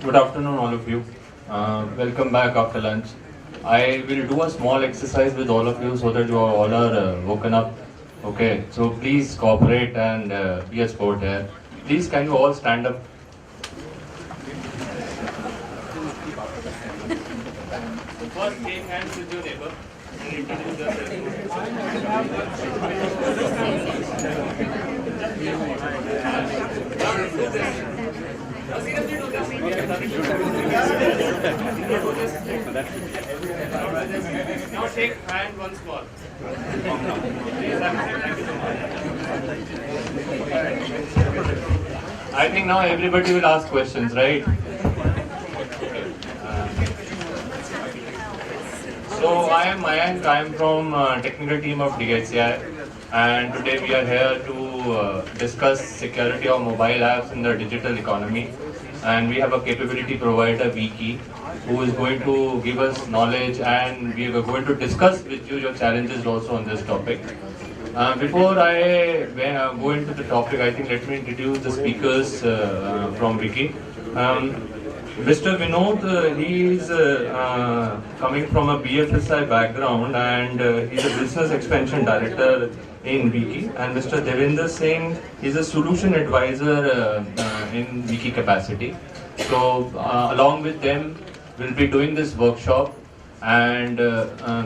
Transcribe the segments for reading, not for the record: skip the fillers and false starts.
Good afternoon, all of you. Welcome back after lunch. I will do a small exercise with all of you so that you all are woken up. Okay, so please cooperate and be a sport here. Please, can you all stand up? First, shake hands with your neighbor and introduce Now shake hand once more. I think now everybody will ask questions, right? So I am Mayank, I am from technical team of DHCI, and today we are here to discuss security of mobile apps in the digital economy. And we have a capability provider, Wiki, who is going to give us knowledge, and we are going to discuss with you your challenges also on this topic. Before I go into the topic, I think let me introduce the speakers from Wiki. Mr. Vinod, he is coming from a BFSI background, and he's a business expansion director in Wiki. And Mr. Devinder Singh is a solution advisor in Wiki capacity. So along with them, we'll be doing this workshop. And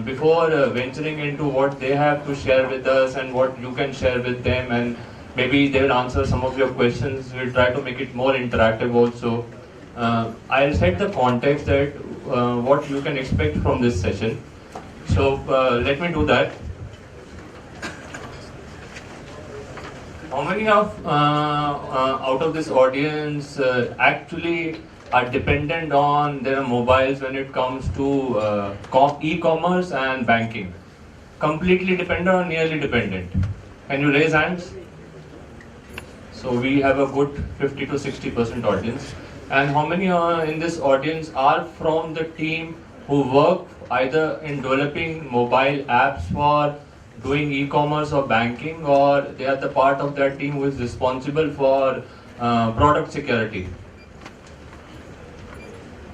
before venturing into what they have to share with us and what you can share with them, and maybe they will answer some of your questions, we'll try to make it more interactive also. I'll set the context that what you can expect from this session. So let me do that. How many of out of this audience actually are dependent on their mobiles when it comes to e-commerce and banking? Completely dependent or nearly dependent? Can you raise hands? So we have a good 50 to 60% audience. And how many in this audience are from the team who work either in developing mobile apps for doing e-commerce or banking, or they are the part of that team who is responsible for product security?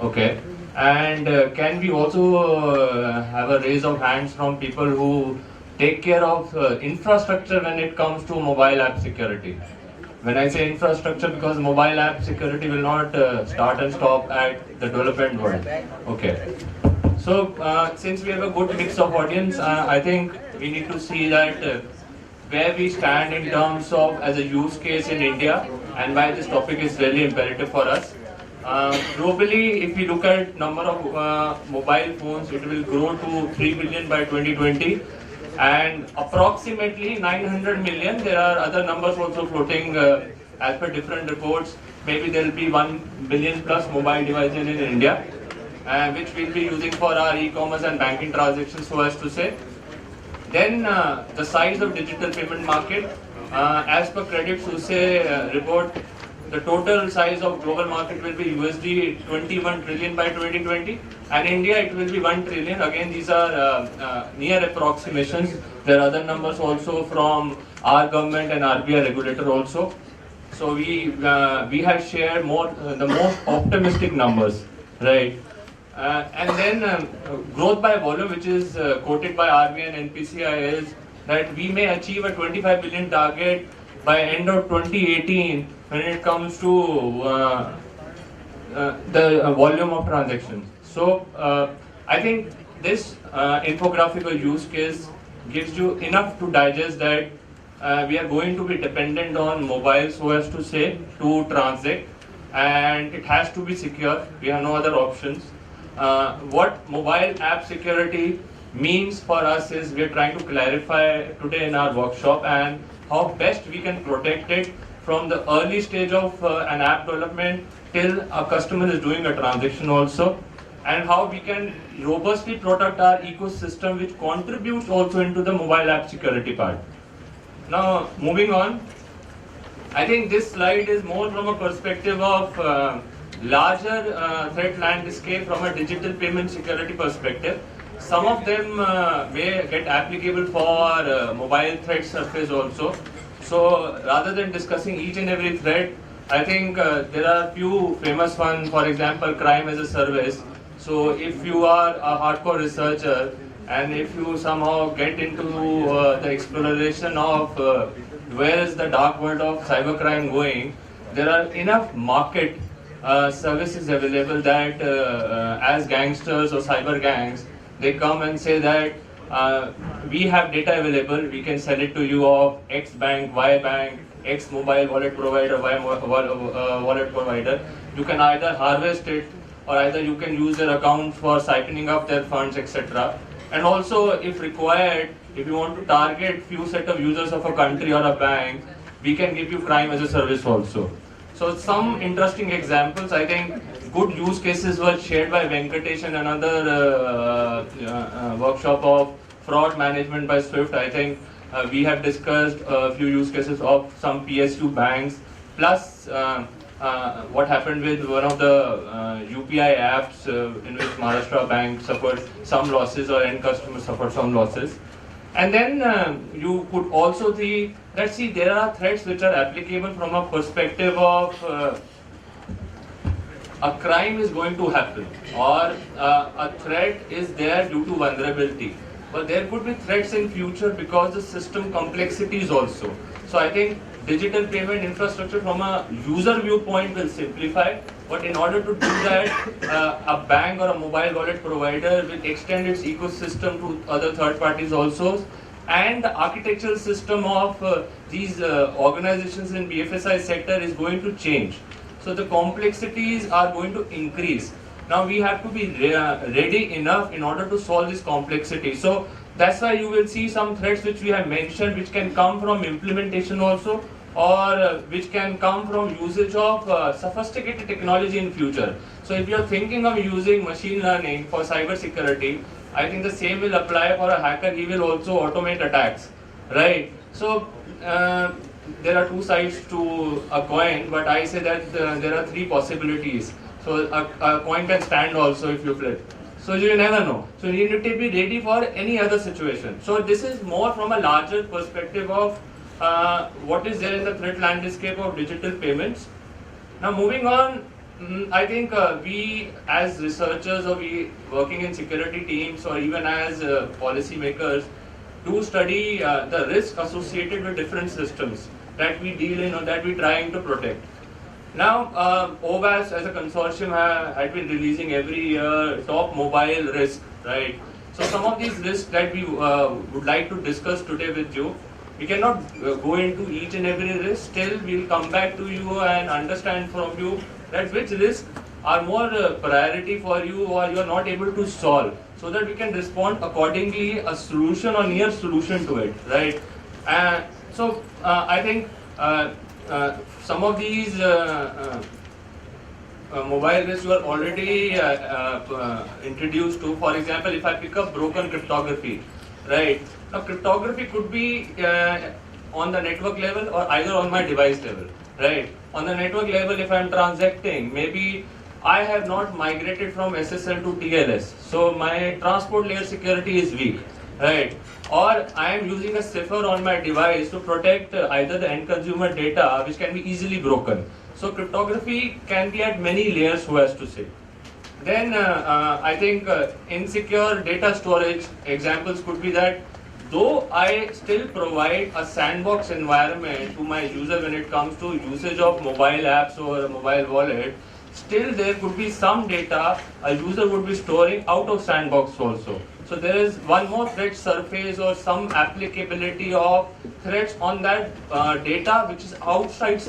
Okay. And can we also have a raise of hands from people who take care of infrastructure when it comes to mobile app security? When I say infrastructure, because mobile app security will not start and stop at the development world. Okay. So since we have a good mix of audience, I think we need to see that where we stand in terms of as a use case in India, and why this topic is really imperative for us. Globally, if we look at number of mobile phones, it will grow to 3 billion by 2020. And approximately 900 million, there are other numbers also floating as per different reports. Maybe there will be 1 billion plus mobile devices in India, which we'll be using for our e-commerce and banking transactions, so as to say. Then the size of digital payment market, as per Credit Suisse report, the total size of global market will be USD 21 trillion by 2020, and India it will be 1 trillion. Again, these are near approximations. There are other numbers also from our government and RBI regulator also. So we have shared the most optimistic numbers, right? And then growth by volume, which is quoted by RBI and NPCI, is that we may achieve a 25 billion target by end of 2018 when it comes to the volume of transactions. So I think this infographical use case gives you enough to digest that we are going to be dependent on mobile, so as to say, to transact, and it has to be secure. We have no other options. What mobile app security means for us is we are trying to clarify today in our workshop, and how best we can protect it from the early stage of an app development till a customer is doing a transaction also, and how we can robustly protect our ecosystem, which contributes also into the mobile app security part. Now, moving on, I think this slide is more from a perspective of larger threat landscape from a digital payment security perspective. Some of them may get applicable for mobile threat surface also. So rather than discussing each and every threat, I think there are few famous ones, for example, crime as a service. So if you are a hardcore researcher and if you somehow get into the exploration of where is the dark world of cybercrime going, there are enough market services available that as gangsters or cyber gangs, they come and say that we have data available, we can sell it to you of X bank, Y bank, X mobile wallet provider, Y wallet provider. You can either harvest it or either you can use their account for siphoning up their funds, etc. And also, if required, if you want to target few set of users of a country or a bank, we can give you crime as a service also. So some interesting examples. I think good use cases were shared by Venkatesh and another workshop of fraud management by Swift. I think we have discussed a few use cases of some PSU banks, plus what happened with one of the UPI apps in which Maharashtra Bank suffered some losses or end customers suffered some losses. And then you could also see, let's see, there are threats which are applicable from a perspective of a crime is going to happen or a threat is there due to vulnerability. But there could be threats in future because the system complexities also. So I think digital payment infrastructure from a user viewpoint will simplify, but in order to do that, a bank or a mobile wallet provider will extend its ecosystem to other third parties also, and the architectural system of these organizations in BFSI sector is going to change. So the complexities are going to increase. Now we have to be ready enough in order to solve this complexity. So that's why you will see some threats which we have mentioned, which can come from implementation also, or which can come from usage of sophisticated technology in future. So if you are thinking of using machine learning for cyber security, I think the same will apply for a hacker. He will also automate attacks, right? So there are two sides to a coin, but I say that there are three possibilities. So a coin can stand also if you flip. So you never know. So you need to be ready for any other situation. So this is more from a larger perspective of what is there in the threat landscape of digital payments. Now moving on, I think we as researchers or we working in security teams or even as policy makers do study the risk associated with different systems that we deal in or that we trying to protect. Now, OWASP as a consortium had been releasing every year top mobile risk, right? So some of these risks that we would like to discuss today with you, we cannot go into each and every risk. Still, we'll come back to you and understand from you that which risks are more priority for you or you are not able to solve, so that we can respond accordingly, a solution or near solution to it, right? So I think some of these mobile risks were already introduced to. For example, if I pick up broken cryptography, right? Now cryptography could be on the network level or either on my device level, right? On the network level, if I am transacting, maybe I have not migrated from SSL to TLS, so my transport layer security is weak, right? Or I am using a cipher on my device to protect either the end consumer data, which can be easily broken. So cryptography can be at many layers, so as to say. Then I think insecure data storage examples could be that though I still provide a sandbox environment to my user when it comes to usage of mobile apps or a mobile wallet, still there could be some data a user would be storing out of sandbox also. So there is one more threat surface or some applicability of threats on that data which is outside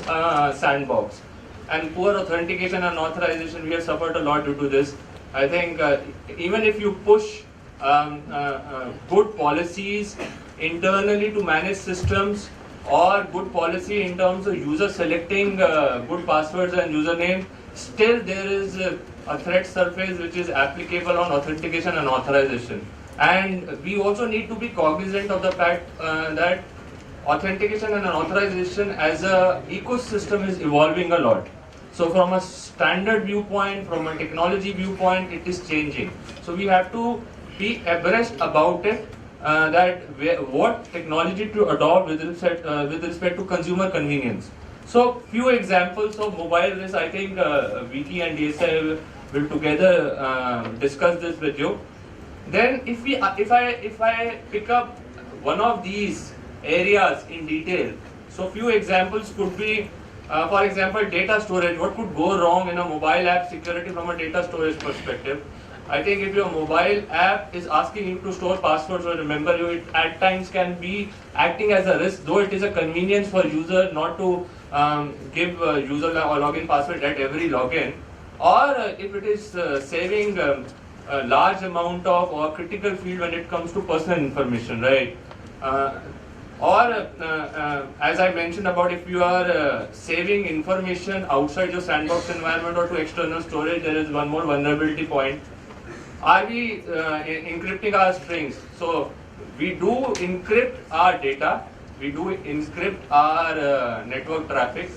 sandbox. And poor authentication and authorization, we have suffered a lot due to this. I think even if you push good policies internally to manage systems or good policy in terms of user selecting good passwords and username, still there is a threat surface which is applicable on authentication and authorization. And we also need to be cognizant of the fact that authentication and authorization as a ecosystem is evolving a lot. So from a standard viewpoint, from a technology viewpoint, it is changing. So we have to be abreast about it, what technology to adopt with respect to consumer convenience. So few examples of mobile risk. I think Vicky and DSI will together discuss this with you. Then if I pick up one of these areas in detail, so few examples could be, for example, data storage. What could go wrong in a mobile app security from a data storage perspective? I think if your mobile app is asking you to store passwords or remember you, it at times can be acting as a risk, though it is a convenience for user not to give user or login password at every login, or if it is saving a large amount of or critical field when it comes to personal information, right? As I mentioned about, if you are saving information outside your sandbox environment or to external storage, there is one more vulnerability point. Are we encrypting our strings? So we do encrypt our data, we do encrypt our network traffic.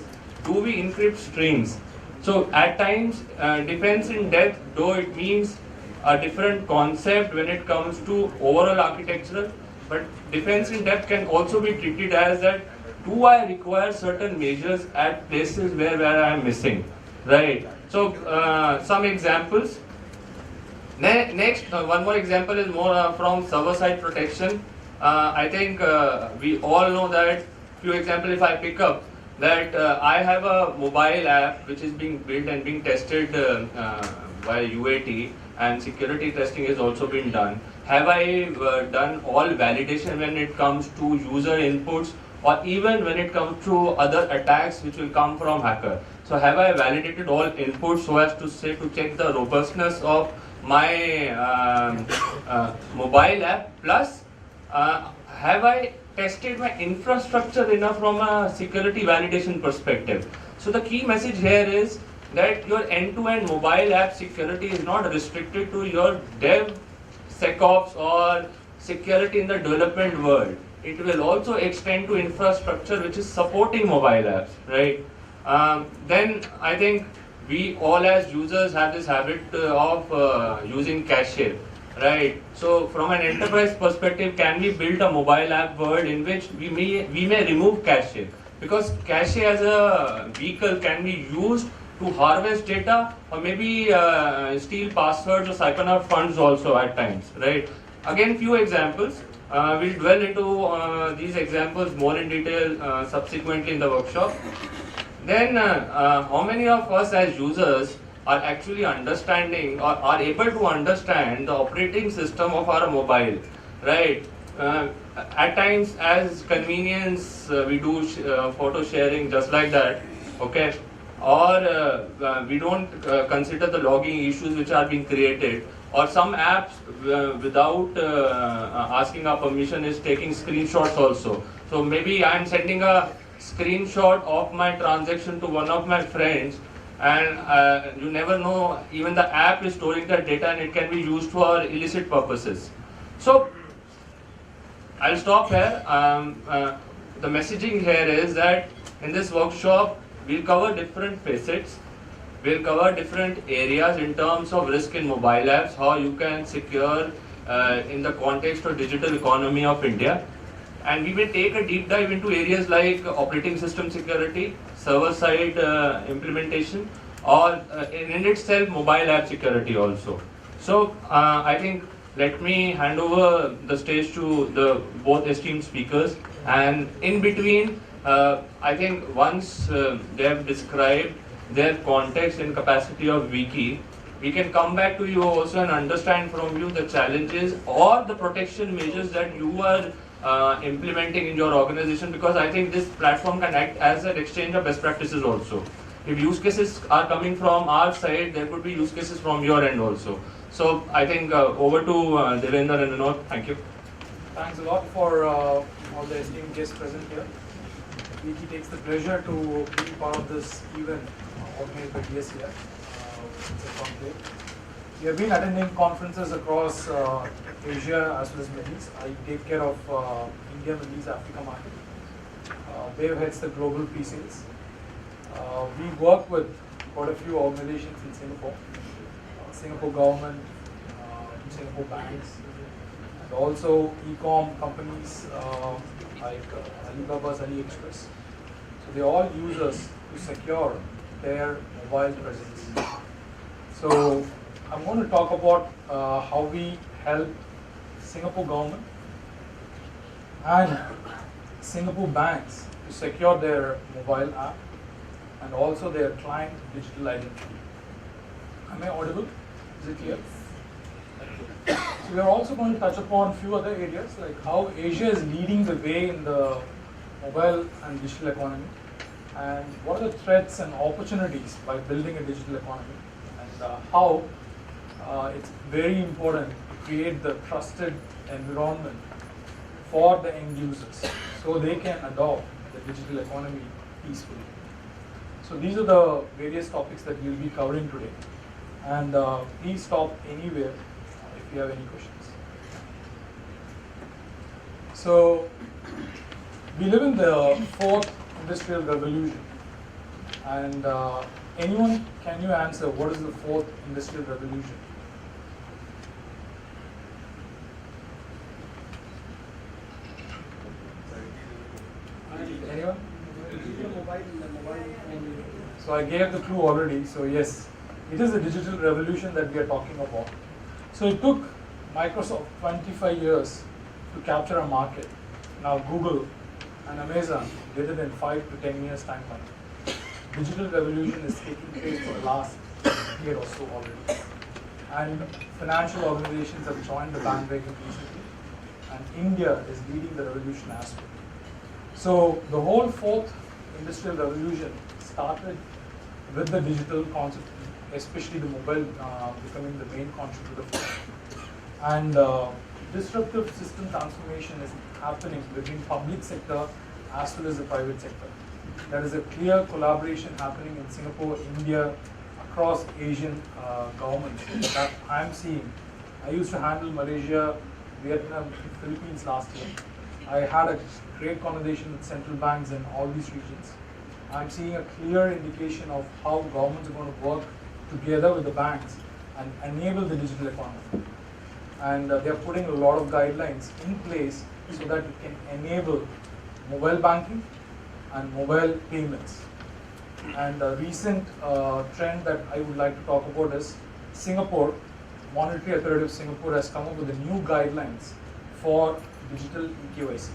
Do we encrypt strings? So at times, defense in depth, though it means a different concept when it comes to overall architecture, but defense in depth can also be treated as that, do I require certain measures at places where I am missing, right? So some examples. Next, one more example is more from server-side protection. I think we all know that, few example if I pick up, that I have a mobile app which is being built and being tested by UAT, and security testing has also been done. Have I done all validation when it comes to user inputs, or even when it comes to other attacks which will come from hacker? So have I validated all inputs so as to say, to check the robustness of my mobile app, plus have I tested my infrastructure enough from a security validation perspective? So the key message here is that your end-to-end mobile app security is not restricted to your dev, SecOps or security in the development world. It will also extend to infrastructure which is supporting mobile apps, right? Then I think we all as users have this habit of using cache, right? So from an enterprise perspective, can we build a mobile app world in which we may remove cache? Because cache as a vehicle can be used to harvest data, or maybe steal passwords or siphon out funds also at times, right? Again, few examples. We'll dwell into these examples more in detail subsequently in the workshop. Then, how many of us as users are actually understanding or are able to understand the operating system of our mobile, right? At times, as convenience, we do photo sharing just like that, okay? Or we don't consider the logging issues which are being created, or some apps without asking our permission is taking screenshots also. So maybe I am sending a screenshot of my transaction to one of my friends, and you never know, even the app is storing that data and it can be used for illicit purposes. So I'll stop here. The messaging here is that in this workshop we'll cover different facets, we'll cover different areas in terms of risk in mobile apps, how you can secure in the context of digital economy of India. And we will take a deep dive into areas like operating system security, server-side implementation, or in itself mobile app security also. So I think let me hand over the stage to the both esteemed speakers, and in between I think once they have described their context and capacity of Wiki, we can come back to you also and understand from you the challenges or the protection measures that you are implementing in your organization, because I think this platform can act as an exchange of best practices also. If use cases are coming from our side, there could be use cases from your end also. So I think over to Devendra and Vinod. Thank you. Thanks a lot for all the esteemed guests present here. Wiki takes the pleasure to be part of this event organized by DSCR. It's a conclave. We have been attending conferences across Asia as well as Middle East. I take care of India, Middle East, Africa market. Wave heads the global pre-sales. We work with quite a few organizations in Singapore, Singapore government, Singapore banks, and also e-com companies like Alibaba's AliExpress. So they all use us to secure their mobile presence. So I'm going to talk about how we help Singapore government and Singapore banks to secure their mobile app and also their client digital identity. Am I audible? Is it clear? So we are also going to touch upon a few other areas like how Asia is leading the way in the mobile and digital economy, and what are the threats and opportunities by building a digital economy, and how it's very important to create the trusted environment for the end users so they can adopt the digital economy peacefully. So these are the various topics that we'll be covering today, and please stop anywhere if you have any questions. So we live in the fourth industrial revolution, and anyone, can you answer what is the fourth industrial revolution? Anyone? So I gave the clue already. So yes, it is a digital revolution that we are talking about. So it took Microsoft 25 years to capture a market. Now Google and Amazon did it in 5 to 10 years timeline. Digital revolution is taking place for the last year or so already. And financial organizations have joined the bandwagon recently, and India is leading the revolution as well. So the whole fourth industrial revolution started with the digital concept, especially the mobile becoming the main contributor for it. And disruptive system transformation is happening between public sector as well as the private sector. There is a clear collaboration happening in Singapore, India, across Asian governments that I'm seeing. I used to handle Malaysia, Vietnam, Philippines last year. I had a great conversation with central banks in all these regions. I'm seeing a clear indication of how governments are going to work together with the banks and enable the digital economy. And they're putting a lot of guidelines in place so that it can enable mobile banking and mobile payments. And a recent trend that I would like to talk about is Singapore, Monetary Authority of Singapore has come up with the new guidelines for digital eKYC,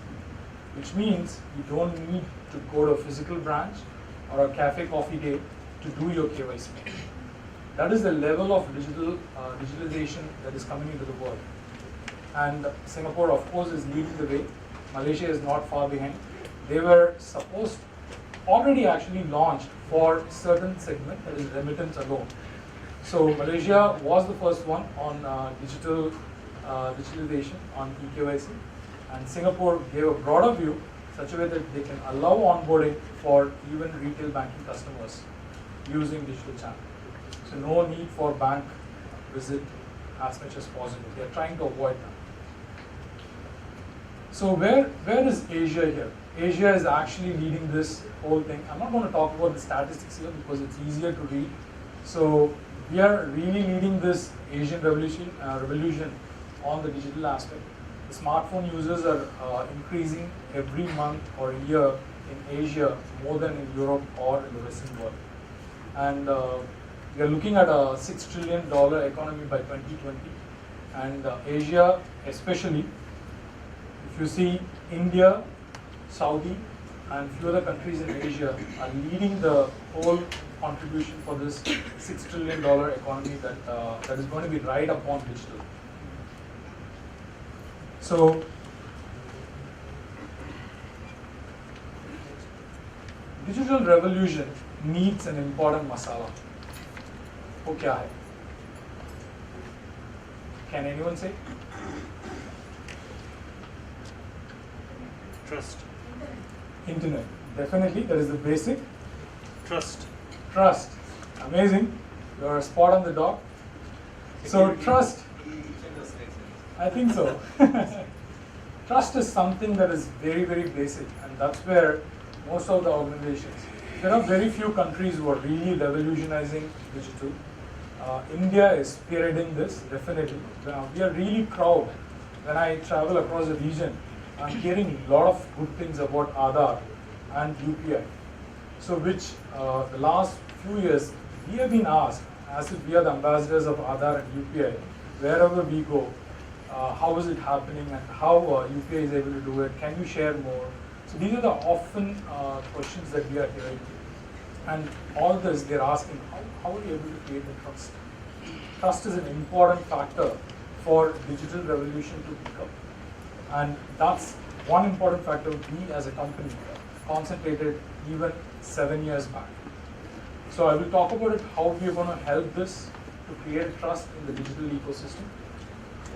which means you don't need to go to a physical branch or a cafe coffee day to do your KYC. That is the level of digitalization that is coming into the world. And Singapore, of course, is leading the way. Malaysia is not far behind. They were supposed, already actually launched for certain segment, that is remittance alone. So Malaysia was the first one on digitalization on eKYC, and Singapore gave a broader view such a way that they can allow onboarding for even retail banking customers using digital channel. So no need for bank visit as much as possible. They are trying to avoid that. So where is Asia here? Asia is actually leading this whole thing. I'm not going to talk about the statistics here because it's easier to read. So we are really leading this Asian revolution on the digital aspect. The smartphone users are increasing every month or year in Asia more than in Europe or in the Western world. And we are looking at a $6 trillion economy by 2020. And Asia especially, if you see India, Saudi, and few other countries in Asia are leading the whole contribution for this $6 trillion economy that is going to be right upon digital. So, digital revolution needs an important masala. वो क्या है? Can anyone say? Trust. Internet. Definitely, that is the basic. Trust. Trust. Amazing. You are spot on the dot. So trust. I think so. Trust is something that is very, very basic, and that's where most of the organizations. There are very few countries who are really revolutionizing digital. India is spearheading this, definitely. We are really proud. When I travel across the region, I'm hearing a lot of good things about Aadhaar and UPI. So which the last few years we have been asked, as if we are the ambassadors of Aadhaar and UPI, wherever we go, how is it happening and how UPI is able to do it, can you share more? So these are the often questions that we are hearing. And all this they're asking, how are you able to create the trust? Trust is an important factor for digital revolution to pick up. And that's one important factor we as a company concentrated even 7 years back. So I will talk about it, how we are going to help this to create trust in the digital ecosystem.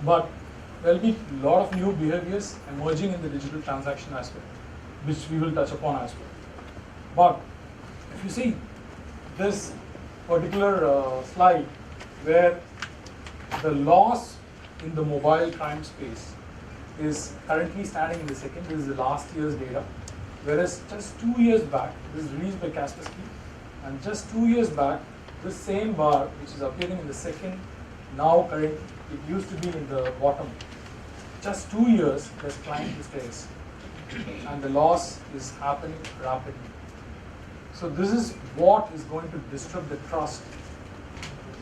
But there will be a lot of new behaviors emerging in the digital transaction aspect, which we will touch upon as well. But if you see this particular slide where the loss in the mobile crime space is currently standing in the second, this is the last year's data, whereas just 2 years back, this is released by Kaspersky, and just 2 years back, this same bar, which is appearing in the second, now currently, it used to be in the bottom. Just 2 years, it has climbed the stairs, and the loss is happening rapidly. So this is what is going to disrupt the trust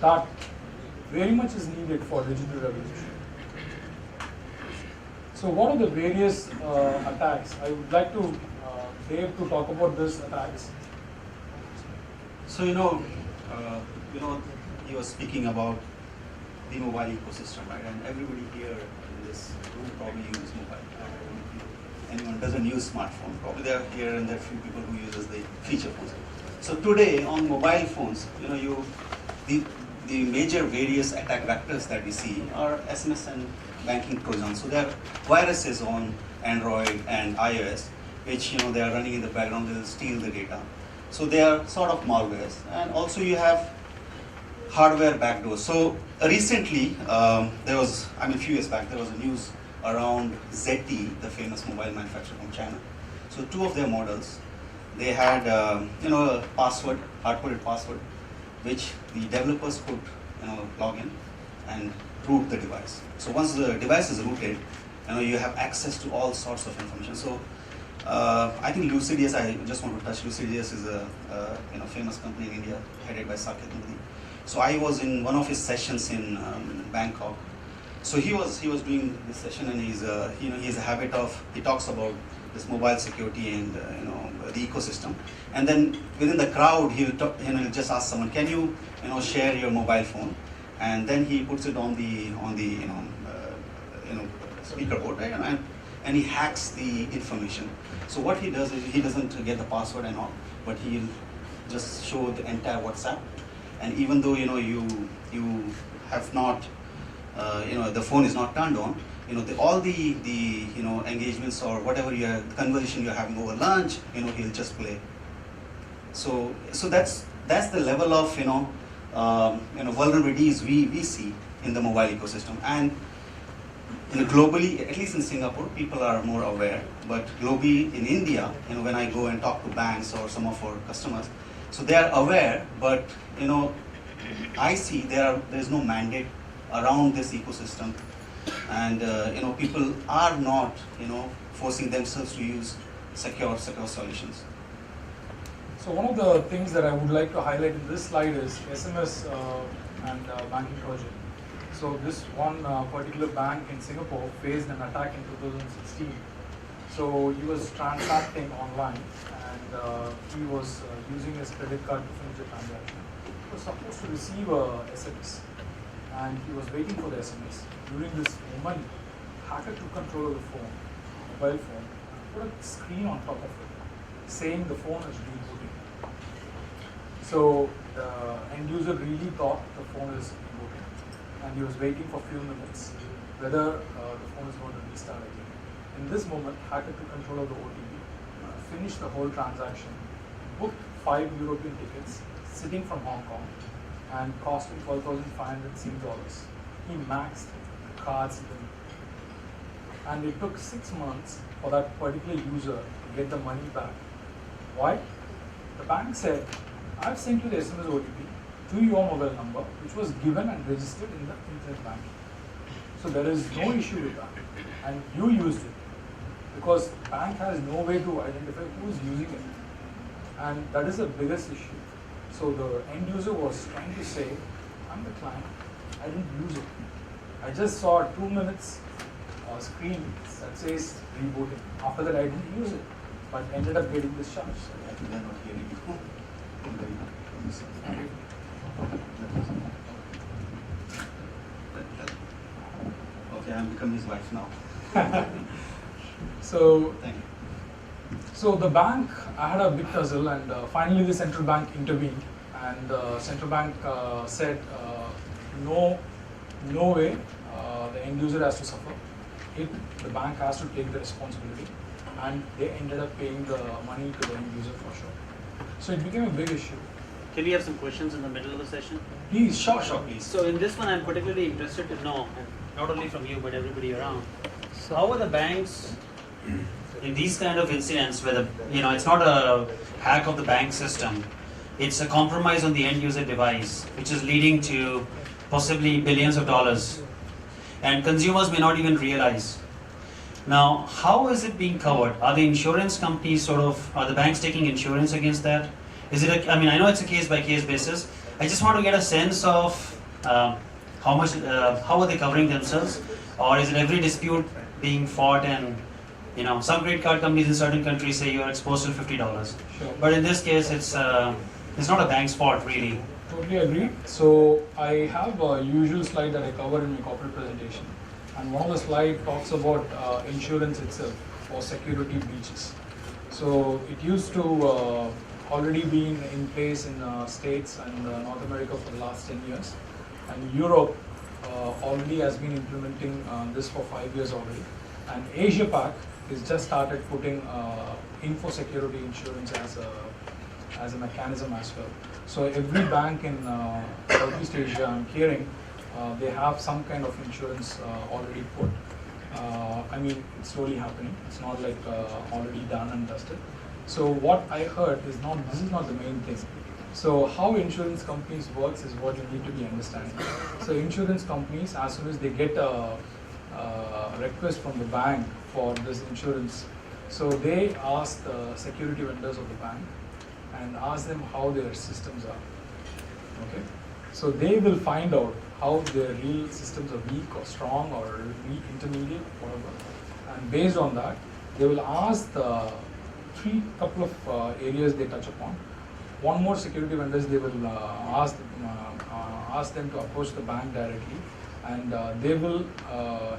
that very much is needed for digital revolution. So what are the various attacks? I would like to Dave to talk about these attacks. So you was speaking about the mobile ecosystem, right? And everybody here in this room probably uses mobile. Anyone doesn't use smartphone, probably there are here and there are few people who uses the feature phones. So today on mobile phones, the major various attack vectors that we see are SMS and banking trojans. So there are viruses on Android and iOS, which they are running in the background. They will steal the data. So they are sort of malwares, and also you have hardware backdoors. So recently, there was, a few years back, there was a news around ZTE, the famous mobile manufacturer from China. So two of their models, they had a password, hard-coded password, which the developers could log in and root the device. So once the device is rooted, you have access to all sorts of information. So I think Lucidius, I just want to touch, Lucidius is a famous company in India headed by Saket Modi. So I was in one of his sessions in Bangkok. So he was doing this session, and he has a habit of, he talks about this mobile security and the ecosystem. And then within the crowd, he'll just ask someone, can you share your mobile phone? And then he puts it on the speaker board, right? And he hacks the information. So what he does is he doesn't get the password and all, but he'll just show the entire WhatsApp. And even though you have not the phone is not turned on, all the engagements or whatever the conversation you're having over lunch, he'll just play. So that's the level of vulnerabilities we see in the mobile ecosystem. And globally, at least in Singapore, people are more aware. But globally in India, when I go and talk to banks or some of our customers, so they are aware, but I see there's no mandate around this ecosystem, and people are not forcing themselves to use secure solutions. So one of the things that I would like to highlight in this slide is SMS and banking trojan. So this one particular bank in Singapore faced an attack in 2016. So he was transacting online, and he was using his credit card to finish the transaction. He was supposed to receive a SMS, and he was waiting for the SMS. During this moment, hacker took control of the phone, mobile phone, put a screen on top of it, saying the phone is rebooting. So the end user really thought the phone is rebooting, and he was waiting for a few minutes whether the phone is going to restart again. In this moment, hacker took control of the OTP, finished the whole transaction, booked 5 European tickets, sitting from Hong Kong, and cost him 12,500 Sing dollars. He maxed the card's limit. And it took 6 months for that particular user to get the money back. Why? The bank said, I've sent you the SMS OTP to your mobile number, which was given and registered in the internet banking. So there is no issue with that. And you used it, because bank has no way to identify who is using it. And that is the biggest issue. So the end user was trying to say, I'm the client, I didn't use it. I just saw a 2 minutes screen that says rebooting. After that I didn't use it, but ended up getting discharged. I think they're not hearing you. Okay, I'm becoming his wife now. So, Thank you. so the bank, I had a big tussle, and finally the central bank intervened, and the central bank said, no way, the end user has to suffer. The bank has to take the responsibility, and they ended up paying the money to the end user for sure. So it became a big issue. Can we have some questions in the middle of the session? Please, sure, Please. So in this one, I'm particularly interested to know, and not only from you, but everybody around, so how are the banks in these kind of incidents where it's not a hack of the bank system, it's a compromise on the end user device, which is leading to possibly billions of dollars, and consumers may not even realize. Now, how is it being covered? Are the insurance companies are the banks taking insurance against that? Is it I know it's a case by case basis. I just want to get a sense of how are they covering themselves, or is it every dispute being fought, and some credit card companies in certain countries say you are exposed to $50. Sure. But in this case, it's not a bank's fault really. Totally agree. So I have a usual slide that I cover in my corporate presentation, and one of the slide talks about insurance itself for security breaches. So it used to already be in place in States and North America for the last 10 years, and Europe already has been implementing this for 5 years already, and Asia Pac has just started putting info security insurance as a mechanism as well. So every bank in Southeast Asia, I'm hearing, they have some kind of insurance already put. It's slowly happening. It's not like already done and dusted. So what I heard is this is not the main thing. So how insurance companies works is what you need to be understanding. So insurance companies, as soon as they get a request from the bank for this insurance, so they ask the security vendors of the bank and ask them how their systems are. Okay, so they will find out how their real systems are weak or strong or weak, intermediate, whatever. And based on that, they will ask the couple of areas they touch upon. One more security vendors, they will ask them to approach the bank directly, and they will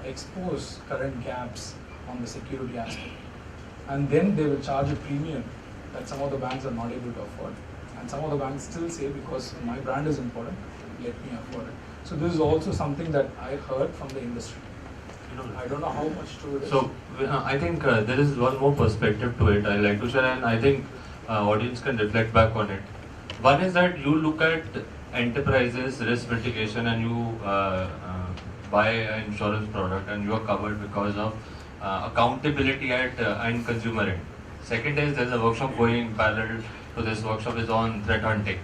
expose current gaps on the security aspect. And then they will charge a premium that some of the banks are not able to afford. And some of the banks still say, because my brand is important, let me afford it. So this is also something that I heard from the industry. I don't know how much true it is. So I think there is one more perspective to it I like to share, and I think audience can reflect back on it. One is that you look at enterprises risk mitigation, and you buy an insurance product and you are covered because of accountability at end consumer end. Second is there's a workshop going parallel to this workshop is on threat hunting,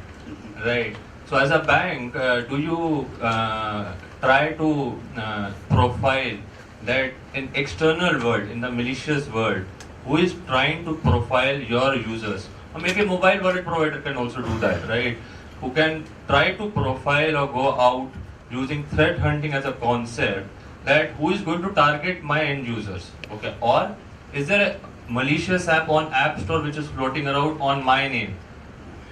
right? So as a bank, do you try to profile that in external world, in the malicious world, who is trying to profile your users? Or maybe a mobile wallet provider can also do that, right? Who can try to profile or go out using threat hunting as a concept, that who is going to target my end users, okay? Or is there a malicious app on App Store which is floating around on my name?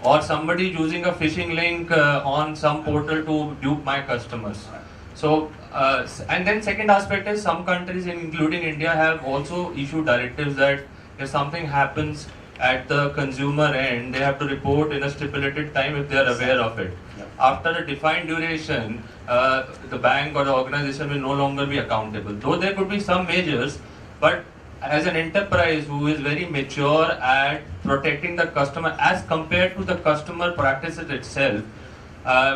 Or somebody using a phishing link on some portal to dupe my customers? So, and then second aspect is some countries, including India, have also issued directives that if something happens at the consumer end, they have to report in a stipulated time if they are aware of it. Yeah. After a defined duration, the bank or the organization will no longer be accountable. Though there could be some measures, but as an enterprise who is very mature at protecting the customer as compared to the customer practices itself,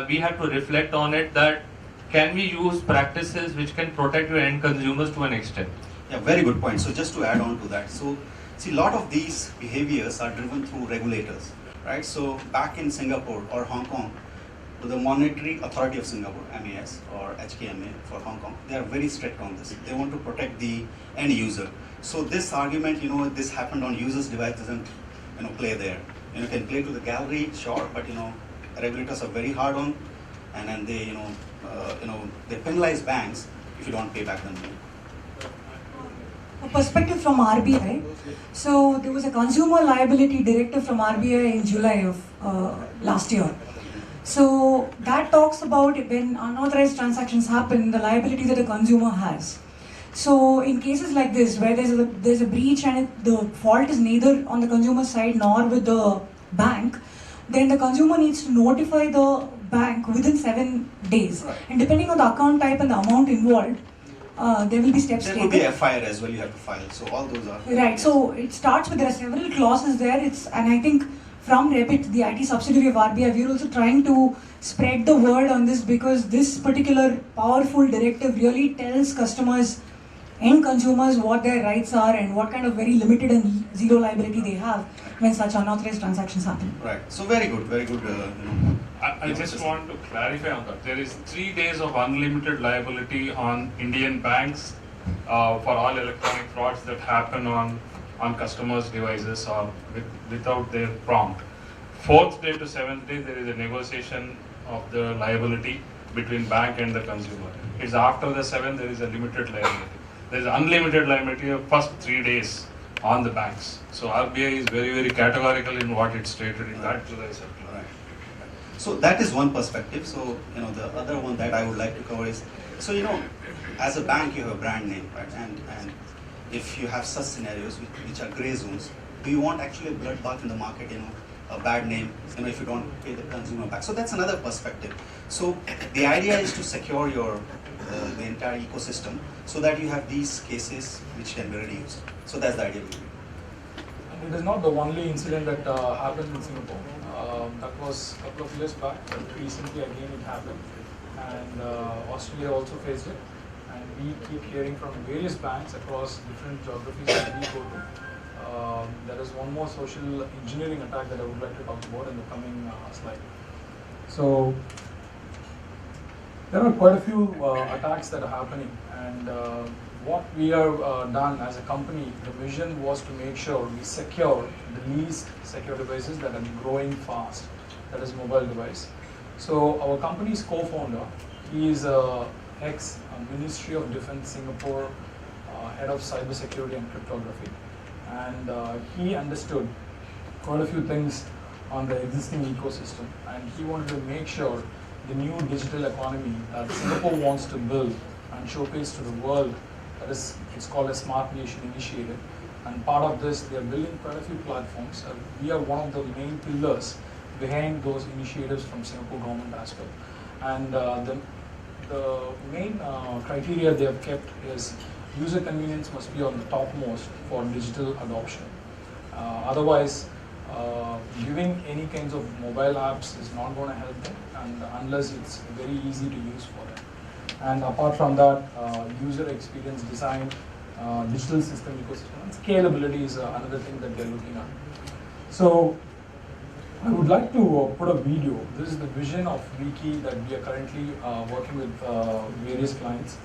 we have to reflect on it, that can we use practices which can protect your end consumers to an extent? Yeah, very good point. So just to add on to that, so see, a lot of these behaviors are driven through regulators, right? So back in Singapore or Hong Kong, the Monetary Authority of Singapore, MAS or HKMA for Hong Kong, they are very strict on this. They want to protect the end user. So this argument, this happened on user's device doesn't, play there. You can play to the gallery, sure, but regulators are very hard on, and then they they penalize banks if you don't pay back the money. A perspective from RBI. So there was a consumer liability directive from RBI in July of last year. So that talks about when unauthorized transactions happen, the liability that a consumer has. So in cases like this, where there's a breach and the fault is neither on the consumer side nor with the bank, then the consumer needs to notify the bank within 7 days. Right. And depending on the account type and the amount involved, there will be steps There taken. would be FIR as well. You have to file. So all those are Right, so it starts with, there are several clauses there, and I think from Rebit, the IT subsidiary of RBI, we are also trying to spread the word on this, because this particular powerful directive really tells customers and consumers what their rights are and what kind of very limited and zero liability they have when such unauthorized transactions happen. right. So very good, very good. I just want to clarify on that. There is 3 days of unlimited liability on Indian banks for all electronic frauds that happen on customers' devices or without their prompt. 4th day to 7th day, there is a negotiation of the liability between bank and the consumer. It's after the 7th, there is a limited liability. There is unlimited liability of first 3 days on the banks. So RBI is very, very categorical in what it stated in that July circular. Right. So that is one perspective. So the other one that I would like to cover is, so as a bank you have a brand name, right? And if you have such scenarios which are gray zones, do you want actually a bloodbath in the market? A bad name, if you don't pay the consumer back. So that's another perspective. So the idea is to secure your the entire ecosystem so that you have these cases which can be reduced. So that's the idea. And it is not the only incident that happened in Singapore. That was a couple of years back, but recently again it happened. And Australia also faced it. And we keep hearing from various banks across different geographies that we go to. There is one more social engineering attack that I would like to talk about in the coming slide. So there are quite a few attacks that are happening, and what we have done as a company, the vision was to make sure we secure the least secure devices that are growing fast, that is mobile device. So our company's co-founder, he is ex-Ministry of Defense Singapore head of cybersecurity and cryptography, and he understood quite a few things on the existing ecosystem, and he wanted to make sure the new digital economy that Singapore wants to build and showcase to the world, it's called a Smart Nation Initiative. And part of this, they are building quite a few platforms. We are one of the main pillars behind those initiatives from Singapore government as well. And the main criteria they have kept is user convenience must be on the topmost for digital adoption. Otherwise, giving any kinds of mobile apps is not going to help them, and unless it's very easy to use for them. And apart from that, user experience design, digital system ecosystem, and scalability is another thing that they're looking at. So I would like to put a video. This is the vision of Wiki that we are currently working with various clients.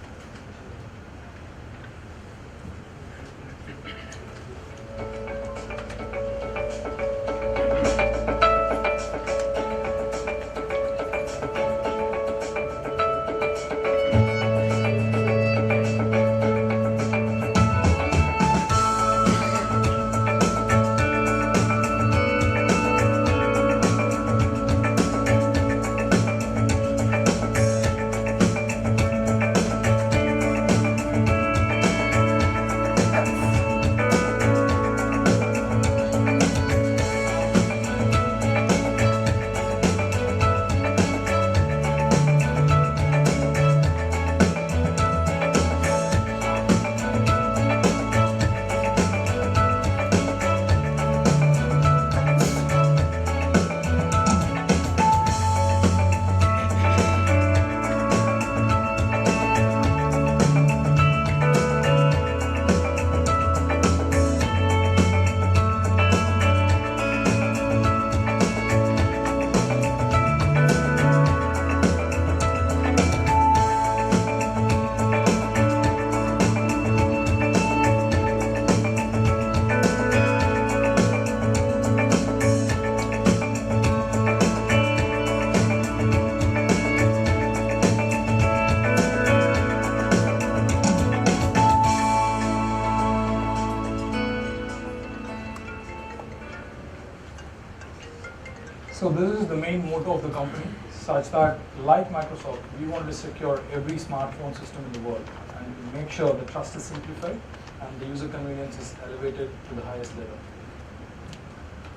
So this is the main motto of the company, such that like Microsoft, we want to secure every smartphone system in the world and make sure the trust is simplified and the user convenience is elevated to the highest level.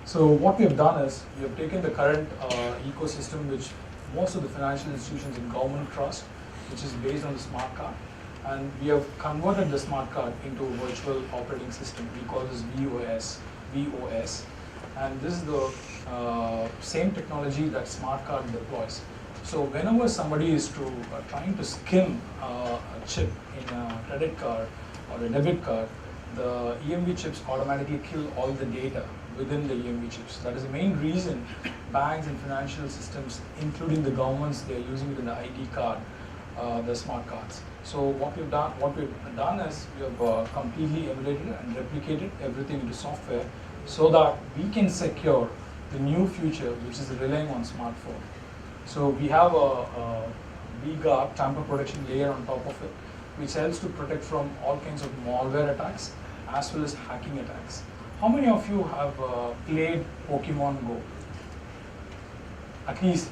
So what we have done is, we have taken the current ecosystem which most of the financial institutions and government trust, which is based on the smart card, and we have converted the smart card into a virtual operating system. We call this VOS, and this is the same technology that smart card deploys. So whenever somebody is trying to skim a chip in a credit card or a debit card, the EMV chips automatically kill all the data within the EMV chips. That is the main reason banks and financial systems, including the governments, they are using it in the ID card, the smart cards. So what we've done is we have completely emulated and replicated everything into software so that we can secure the new future, which is relying on smartphone. So we have a VGuard, tamper protection layer on top of it, which helps to protect from all kinds of malware attacks as well as hacking attacks. How many of you have played Pokemon Go? At least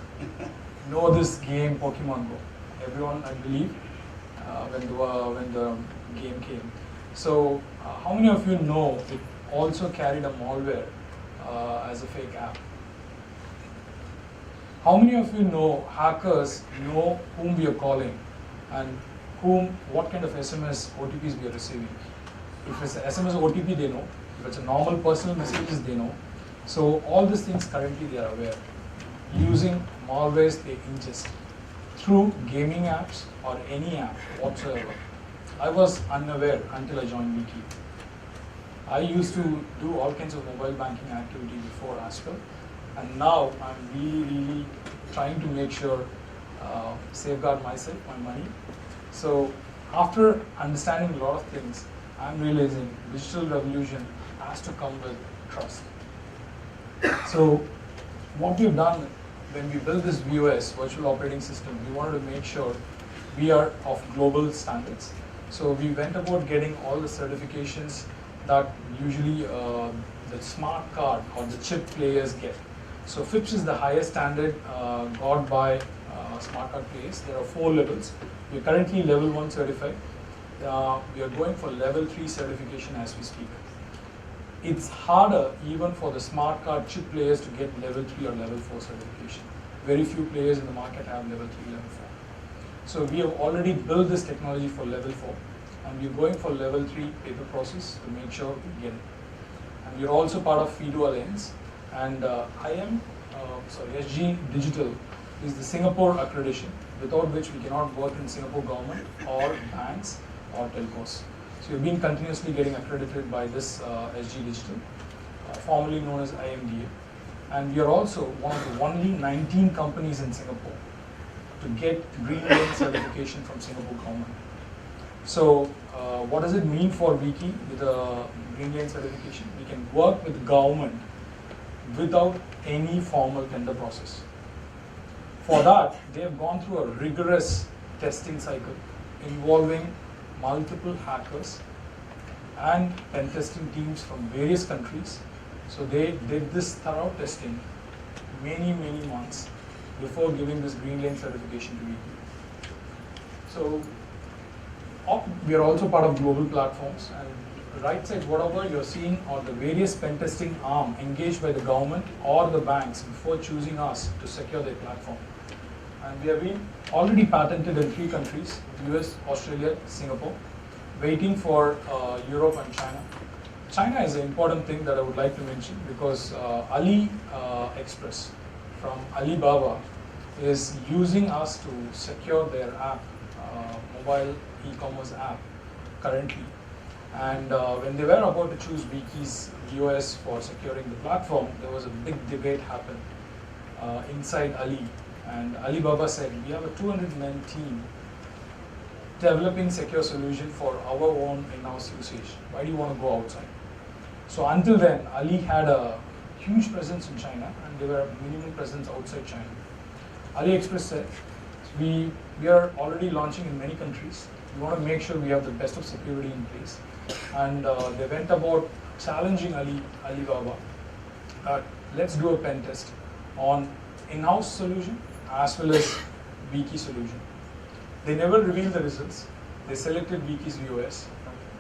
know this game, Pokemon Go. Everyone, I believe, when the game came. So how many of you know it also carried a malware as a fake app? How many of you know hackers know whom we are calling and what kind of SMS, OTPs we are receiving? If it's an SMS OTP, they know. If it's a normal personal messages, they know. So all these things currently they are aware. Using malwares they ingest through gaming apps or any app whatsoever. I was unaware until I joined Wiki. I used to do all kinds of mobile banking activity before as well, and now I'm really trying to make sure safeguard myself, my money. So after understanding a lot of things, I'm realizing digital revolution has to come with trust. So what we've done when we built this VOS, virtual operating system, we wanted to make sure we are of global standards. So we went about getting all the certifications that usually the smart card or the chip players get. So FIPS is the highest standard got by smart card players. There are 4 levels. We are currently level 1 certified. We are going for level 3 certification as we speak. It's harder even for the smart card chip players to get level 3 or level 4 certification. Very few players in the market have level 3, level 4. So we have already built this technology for level 4, and we're going for level 3 paper process to make sure we get it. And we're also part of FIDO Alliance, and SG Digital is the Singapore accreditation, without which we cannot work in Singapore government or banks or telcos. So we've been continuously getting accredited by this SG Digital, formerly known as IMDA. And we are also one of the only 19 companies in Singapore to get Green Lane certification from Singapore government. So what does it mean for Wiki with a Green Lane certification? We can work with the government without any formal tender process. For that, they have gone through a rigorous testing cycle involving multiple hackers and pen testing teams from various countries. So they did this thorough testing many months before giving this Green Lane certification to Wiki. So we are also part of global platforms, and right side, whatever you're seeing are the various pen testing arm engaged by the government or the banks before choosing us to secure their platform. And we have been already patented in 3 countries, US, Australia, Singapore, waiting for Europe and China. China is an important thing that I would like to mention because Ali Express from Alibaba is using us to secure their app, mobile e-commerce app currently. And when they were about to choose Wiki's VOS for securing the platform, there was a big debate happen inside Ali. And Alibaba said, we have a 200-man team developing secure solution for our own in-house usage. Why do you want to go outside? So until then, Ali had a huge presence in China, and they were a minimal presence outside China. AliExpress said, we are already launching in many countries. We want to make sure we have the best of security in place. And they went about challenging Alibaba. Let's do a pen test. on in-house solution as well as Wiki solution. They never revealed the results. They selected Wiki's VOS,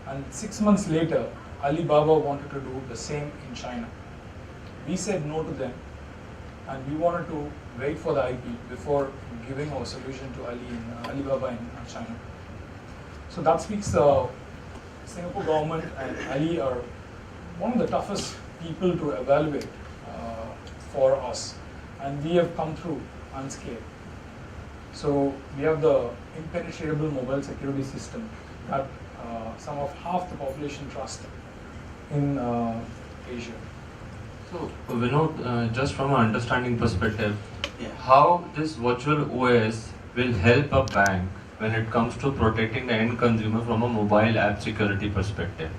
and 6 months later, Alibaba wanted to do the same in China. We said no to them, and we wanted to wait for the IP before giving our solution to Alibaba in China. So that speaks the Singapore government and Ali are one of the toughest people to evaluate for us, and we have come through unscathed. So we have the impenetrable mobile security system that some of half the population trust in Asia. So, Vinod, just from an understanding perspective, Yeah. how this virtual OS will help a bank when it comes to protecting the end consumer from a mobile app security perspective?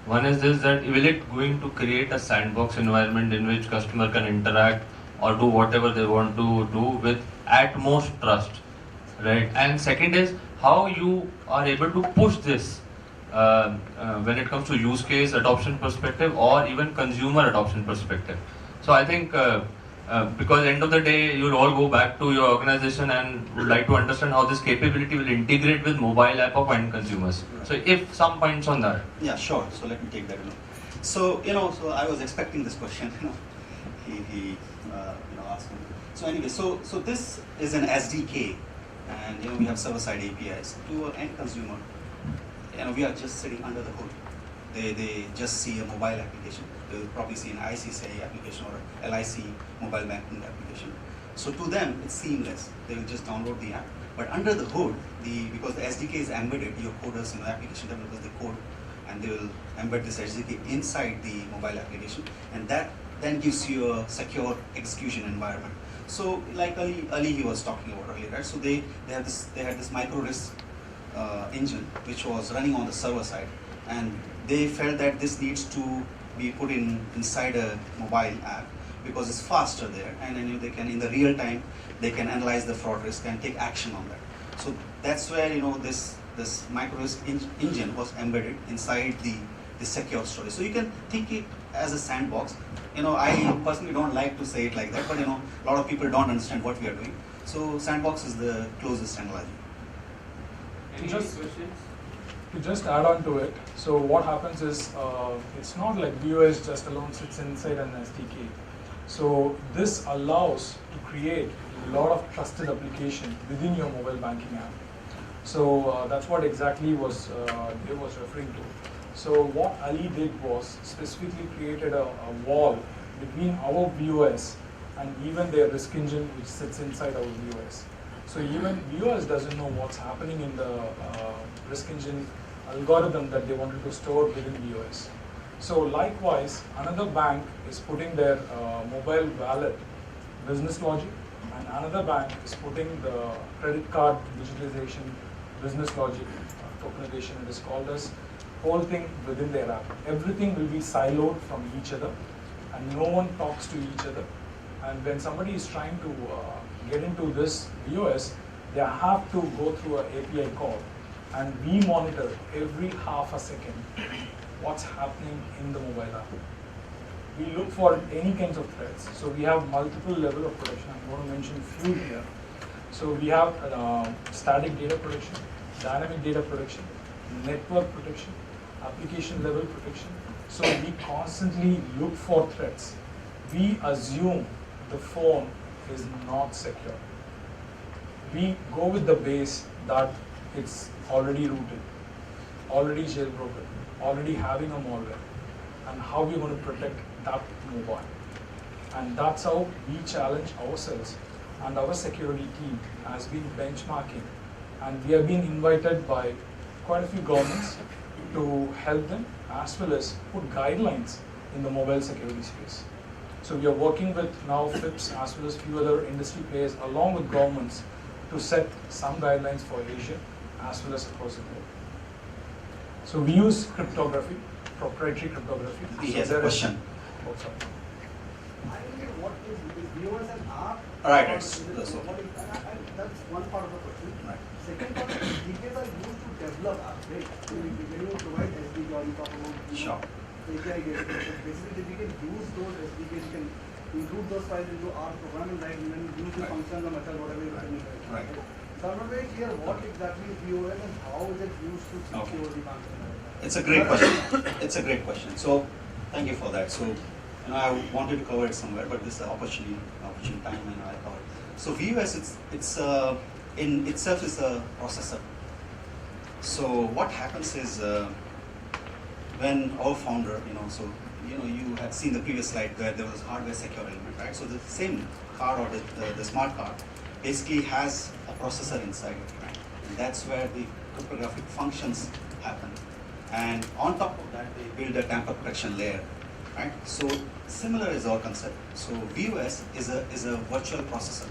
One is this, that will it going to create a sandbox environment in which customer can interact or do whatever they want to do with at most trust, right? And second is how you are able to push this when it comes to use case adoption perspective or even consumer adoption perspective. So I think because end of the day you'll all go back to your organization and would like to understand how this capability will integrate with mobile app of end consumers. So if some points on that. Yeah, sure. So let me take that. So so I was expecting this question. He asked me. So anyway, so this is an SDK, and we have server-side APIs to an end consumer. We are just sitting under the hood. They just see a mobile application. They'll probably see an ICICI application or a LIC mobile banking application. So to them, it's seamless. They will just download the app. But under the hood, because the SDK is embedded, your coders, application developers, they code, and they will embed this SDK inside the mobile application, and that then gives you a secure execution environment. So like Ali he was talking about earlier, right? So they had this micro risk engine which was running on the server side, and they felt that this needs to be put inside a mobile app because it's faster there, and then they can in the real time they can analyze the fraud risk and take action on that. So that's where this micro risk engine was embedded inside the secure storage. So you can think it as a sandbox. I personally don't like to say it like that, but a lot of people don't understand what we are doing. So sandbox is the closest analogy. Any Just- questions? To just add on to it, so what happens is it's not like VOS just alone sits inside an SDK. So this allows to create a lot of trusted application within your mobile banking app. So that's what exactly Dave was referring to. So what Ali did was specifically created a wall between our VOS and even their risk engine which sits inside our VOS. So even VOS doesn't know what's happening in the risk engine algorithm that they wanted to store within VOS. So likewise, another bank is putting their mobile wallet business logic, and another bank is putting the credit card digitalization business logic tokenization, it is called as, whole thing within their app. Everything will be siloed from each other, and no one talks to each other. And when somebody is trying to get into this VOS, they have to go through an API call, and we monitor every half a second what's happening in the mobile app. We look for any kinds of threats. So we have multiple level of protection. I'm going to mention few here. So we have static data protection, dynamic data protection, network protection, application level protection. So we constantly look for threats. We assume the phone is not secure. We go with the base that it's already rooted, already jailbroken, already having a malware, and how we're going to protect that mobile. And that's how we challenge ourselves, and our security team has been benchmarking, and we have been invited by quite a few governments to help them, as well as put guidelines in the mobile security space. So we are working with now FIPS as well as few other industry players along with governments to set some guidelines for Asia as well as across the globe. So we use cryptography, proprietary cryptography. He So has a there is- question. Oh, sorry. What is viewers and app? Right, or it's- is it- that's all. what is- that's one part of the question. Right. Second part is SDKs are used to develop apps, right? So when you provide SDK or you talk about Sure. API gateway, basically we can use those SDKs, you can include those files into our programming language and then use the Right. functions or methods, whatever you're Right. doing. Right. So I'm not very clear what exactly is BOS and how is it used to secure Okay. the banking. It's a great question. It's a great question. So, thank you for that. So, I wanted to cover it somewhere, but this is an opportune time, and I cover it. So, VUS, it's in itself is a processor. So, what happens is when our founder, you had seen the previous slide where there was hardware secure element, right? So, the same card or the smart card basically has a processor inside it, right? And that's where the cryptographic functions happen. And on top of that, they build a tamper protection layer, right? So similar is our concept. So VUS is a virtual processor.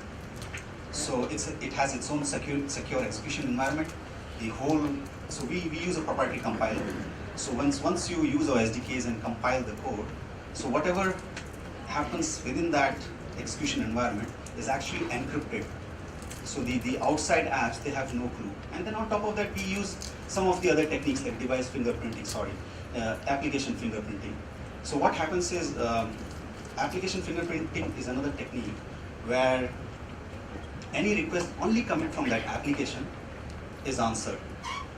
So it has its own secure execution environment. So we use a proprietary compiler. So once you use our SDKs and compile the code, so whatever happens within that execution environment is actually encrypted. So the outside apps, they have no clue. And then on top of that, we use some of the other techniques like device fingerprinting, application fingerprinting. So what happens is, application fingerprinting is another technique where any request only coming from that application is answered.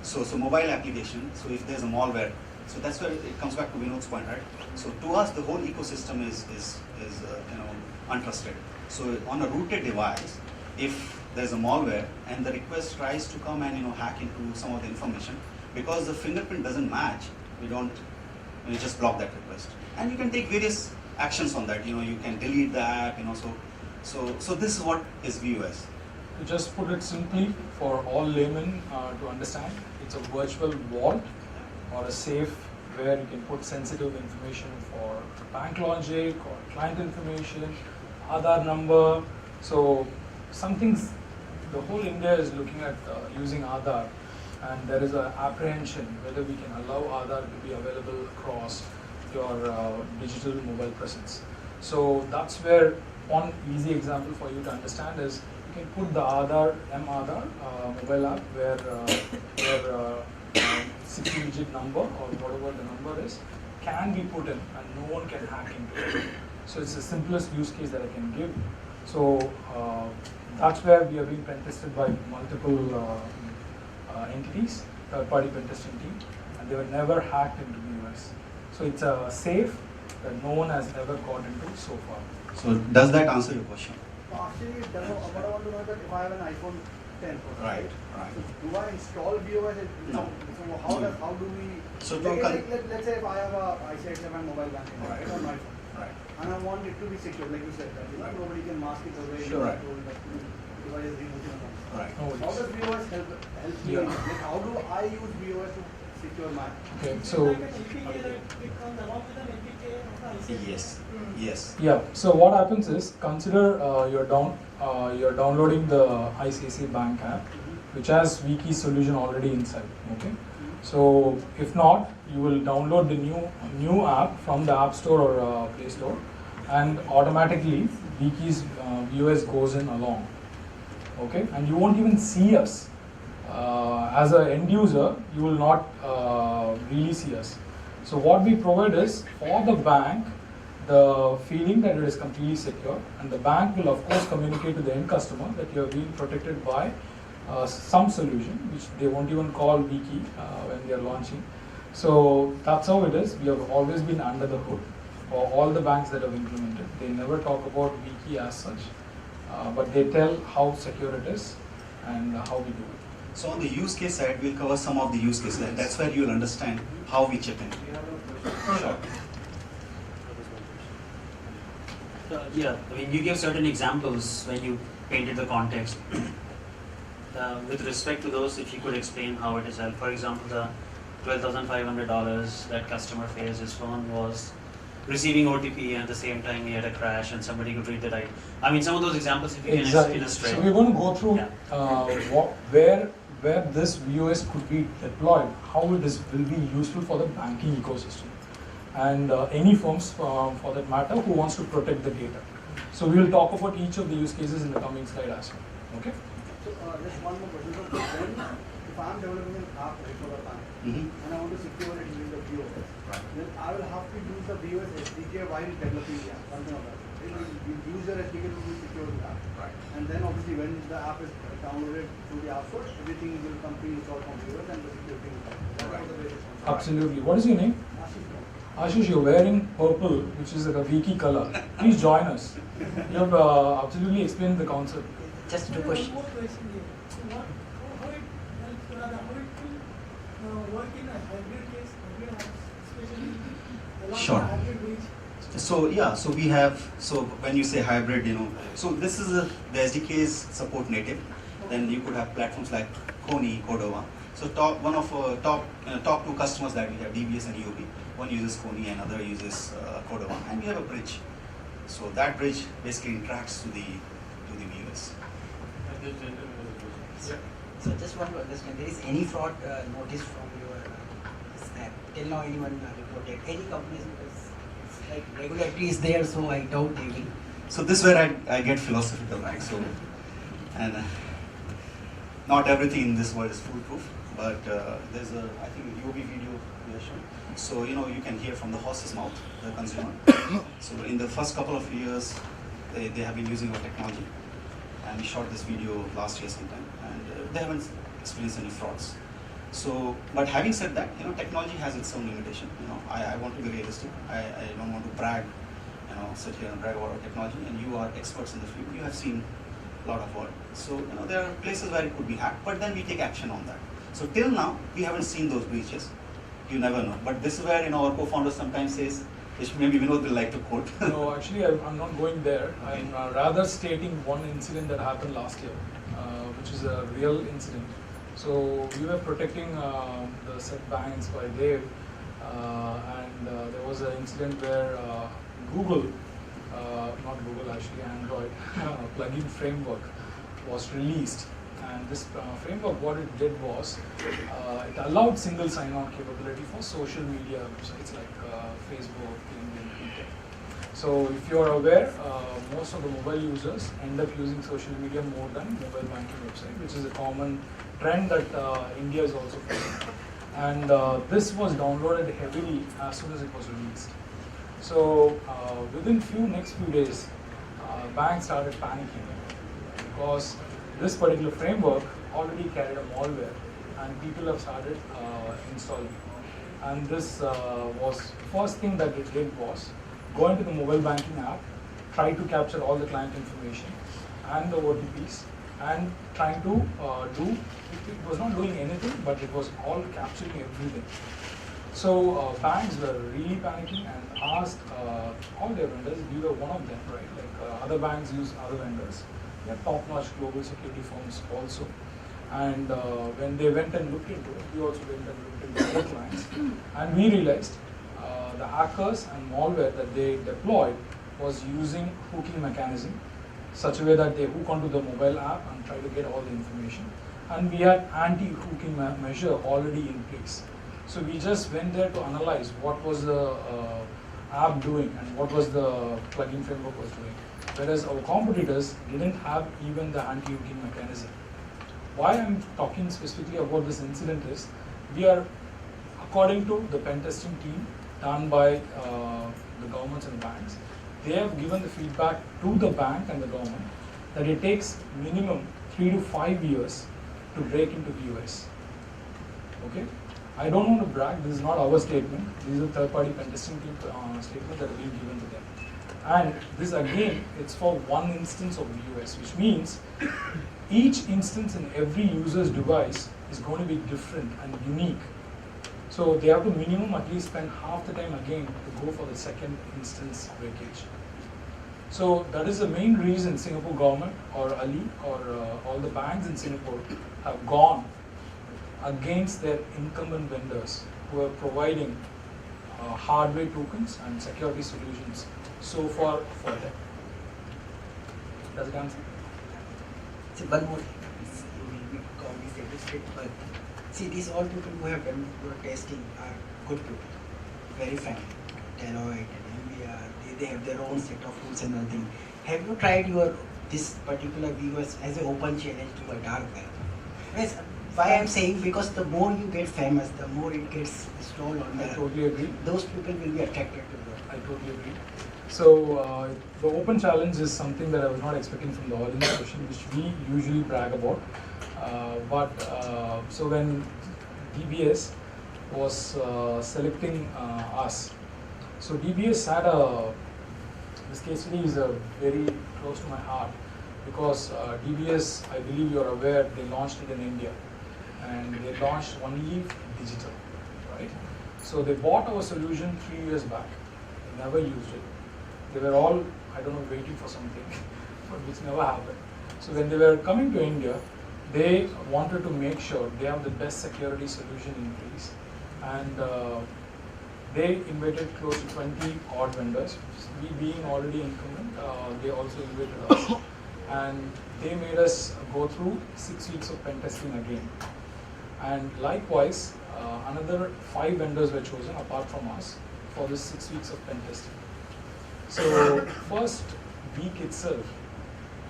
So mobile application, so if there's a malware, so that's where it comes back to Vinod's point, right? So to us, the whole ecosystem is untrusted. So on a rooted device, if there's a malware and the request tries to come and hack into some of the information, because the fingerprint doesn't match, we just block that request. And you can take various actions on that. You can delete the app. So this is what is VUS. To just put it simply for all laymen to understand, it's a virtual vault or a safe where you can put sensitive information for bank logic or client information, Aadhaar number. So some things, the whole India is looking at using Aadhaar, and there is an apprehension whether we can allow Aadhaar to be available across your digital mobile presence. So that's where one easy example for you to understand is you can put the Aadhaar, M-Aadhaar mobile app where 60-digit number or whatever the number is can be put in and no one can hack into it. So it's the simplest use case that I can give. So that's where we are being pen tested by multiple entities, third-party pen testing team, and they were never hacked into the US. So it's a safe that no one has ever got into so far. So does that answer your question? Actually, it doesn't, what I want to know is that if I have an iPhone 10, Right. so do I install VOS? No. So how do we? So let's say if I have a ICICI mobile banking, Right. right, on my phone, Right. and I want it to be secure, like you said, that Right. nobody can mask it away. Sure. Right. Device is removed and all. Right. No How worries. does VOS help me? Yeah. Like how do I use VOS to secure my? Okay, so Yes. Yes. yeah, so what happens is consider you're downloading the ICICI Bank app, which has Wiki solution already inside. Okay, so if not, you will download the new app from the App Store or Play Store, and automatically Wiki's VOS goes in along. Okay, and you won't even see us. As an end user, you will not really see us. So what we provide is for the bank the feeling that it is completely secure, and the bank will of course communicate to the end customer that you are being protected by some solution which they won't even call Wiki when they are launching. So that's how it is. We have always been under the hood for all the banks that have implemented. They never talk about Wiki as such, but they tell how secure it is and how we do it. So on the use case side, we'll cover some of the use cases, and that's where you'll understand how we chip in. Sure. Yeah, I mean, you gave certain examples when you painted the context. With respect to those, if you could explain how it is helped. For example, the $12,500 that customer faced, his phone was receiving OTP and at the same time he had a crash and somebody could read the right. I mean, some of those examples, if you can illustrate. So we're going to go through Yeah. where this VOS could be deployed, how it will be useful for the banking ecosystem, and any firms for that matter who wants to protect the data. So we will talk about each of the use cases in the coming slide as well. Okay. So just one more question. So then, if I am developing an app right for the bank and I want to secure it using the VOS, Right. then I will have to use the VOS SDK while developing the app, something like that. user SDK to secure the app. Right. And then obviously when the app is downloaded through the App Store, everything will come pre-installed from viewers and the security will come. That's Right. what the way it is. Absolutely. What is your name? Ashish, no. Ashish, you're wearing purple, which is like a Viki color. Please join us. You have absolutely explained the concept. Just two questions. One more question here. So how it helps, rather how it will work in a hybrid case, hybrid apps, especially along Sure. the hybrid reach. So yeah, so we have, so when you say hybrid, so this is the SDKs support native. Then you could have platforms like Kony, Cordova. So top two customers that we have, DBS and EOB. One uses Kony and other uses Cordova, and we have a bridge. So that bridge basically interacts to the viewers. So just want to understand, there is any fraud notice from your app? Till now anyone reported? Any companies, because it's like regulatory is there, so I doubt they will. So this is where I get philosophical, right? So, and not everything in this world is foolproof, but there's a, I think, UOB video we are showing. So, you can hear from the horse's mouth, the consumer. So in the first couple of years, they have been using our technology. And we shot this video last year sometime, and they haven't experienced any frauds. So, but having said that, technology has its own limitation. I want to be realistic. I don't want to brag, sit here and brag about our technology. And you are experts in the field. You have seen a lot of work. So, there are places where it could be hacked, but then we take action on that. So till now, we haven't seen those breaches. You never know. But this is where, our co-founder sometimes says, which maybe Vinod will like to quote. No, actually, I'm not going there. I'm rather stating one incident that happened last year, which is a real incident. So we were protecting the said banks by Dave, and there was an incident where Google, not Google actually, Android plugin framework was released. And this framework, what it did was, it allowed single sign-on capability for social media websites like Facebook, LinkedIn, Twitter. So if you're aware, most of the mobile users end up using social media more than mobile banking website, which is a common trend that India is also following. And this was downloaded heavily as soon as it was released. So within next few days, banks started panicking because this particular framework already carried a malware, and people have started installing. And this was first thing that it did was go into the mobile banking app, try to capture all the client information and the OTPs, and trying to it was not doing anything, but it was all capturing everything. So banks were really panicking and asked all their vendors. We were one of them, right? Like other banks use other vendors. They are top-notch global security firms also. And when they went and looked into it, we also went and looked into other clients, and we realized the hackers and malware that they deployed was using hooking mechanism, such a way that they hook onto the mobile app and try to get all the information. And we had anti-hooking measure already in place. So we just went there to analyze what was the app doing and what was the plugin framework was doing. Whereas our competitors didn't have even the anti-hooking mechanism. Why I'm talking specifically about this incident is, we are, according to the pen testing team done by the governments and banks, they have given the feedback to the bank and the government that it takes minimum 3 to 5 years to break into POS. Okay? I don't want to brag, this is not our statement, these are third-party pen testing team statements that are being given to them. And this again, it's for one instance of POS, which means each instance in every user's device is going to be different and unique. So they have to minimum at least spend half the time again to go for the second instance breakage. So that is the main reason Singapore government or Ali or all the banks in Singapore have gone against their incumbent vendors who are providing hardware tokens and security solutions so far for them. Does it answer? See, one more thing, we call this illustrate, but see, these all people who have done your testing are good people, very friendly. Deloitte and MBR, they have their own set of rules and everything. Have you tried this particular viewers as an open challenge to a dark web? Yes, why I'm saying, because the more you get famous, the more it gets installed on I the, totally agree. those people will be attracted to you. I totally agree. The open challenge is something that I was not expecting from the audience question, which we usually brag about. So when DBS was selecting us, so DBS had this case study is very close to my heart because DBS, I believe you're aware, they launched it in India and they launched only digital, right? So they bought our solution 3 years back, they never used it. They were all, I don't know, waiting for something, but which never happened. So when they were coming to India, they wanted to make sure they have the best security solution in place, and they invited close to 20 odd vendors. We being already incumbent, they also invited us, and they made us go through 6 weeks of pen testing again. And likewise, another 5 vendors were chosen apart from us for this 6 weeks of pen testing. So first week itself,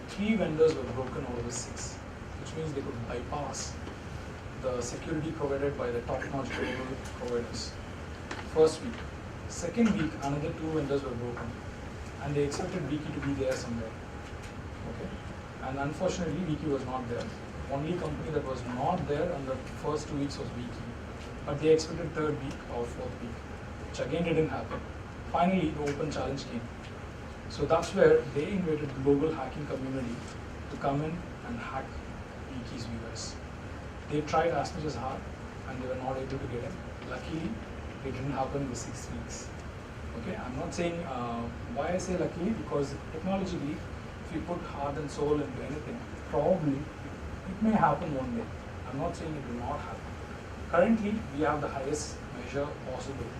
3 vendors were broken out of the 6, which means they could bypass the security provided by the top-notch global providers. First week. Second week, another 2 vendors were broken, and they expected Wiki to be there somewhere. Okay, and unfortunately, Wiki was not there. Only company that was not there on the first 2 weeks was Wiki, but they expected 3rd week or 4th week, which again didn't happen. Finally, the open challenge came. So that's where they invited the global hacking community to come in and hack Wiki's viewers. They tried as much as hard, and they were not able to get in. Luckily, it didn't happen in the 6 weeks. Okay, I'm not saying why I say luckily, because technologically, if you put heart and soul into anything, probably it may happen one day. I'm not saying it will not happen. Currently, we have the highest measure possible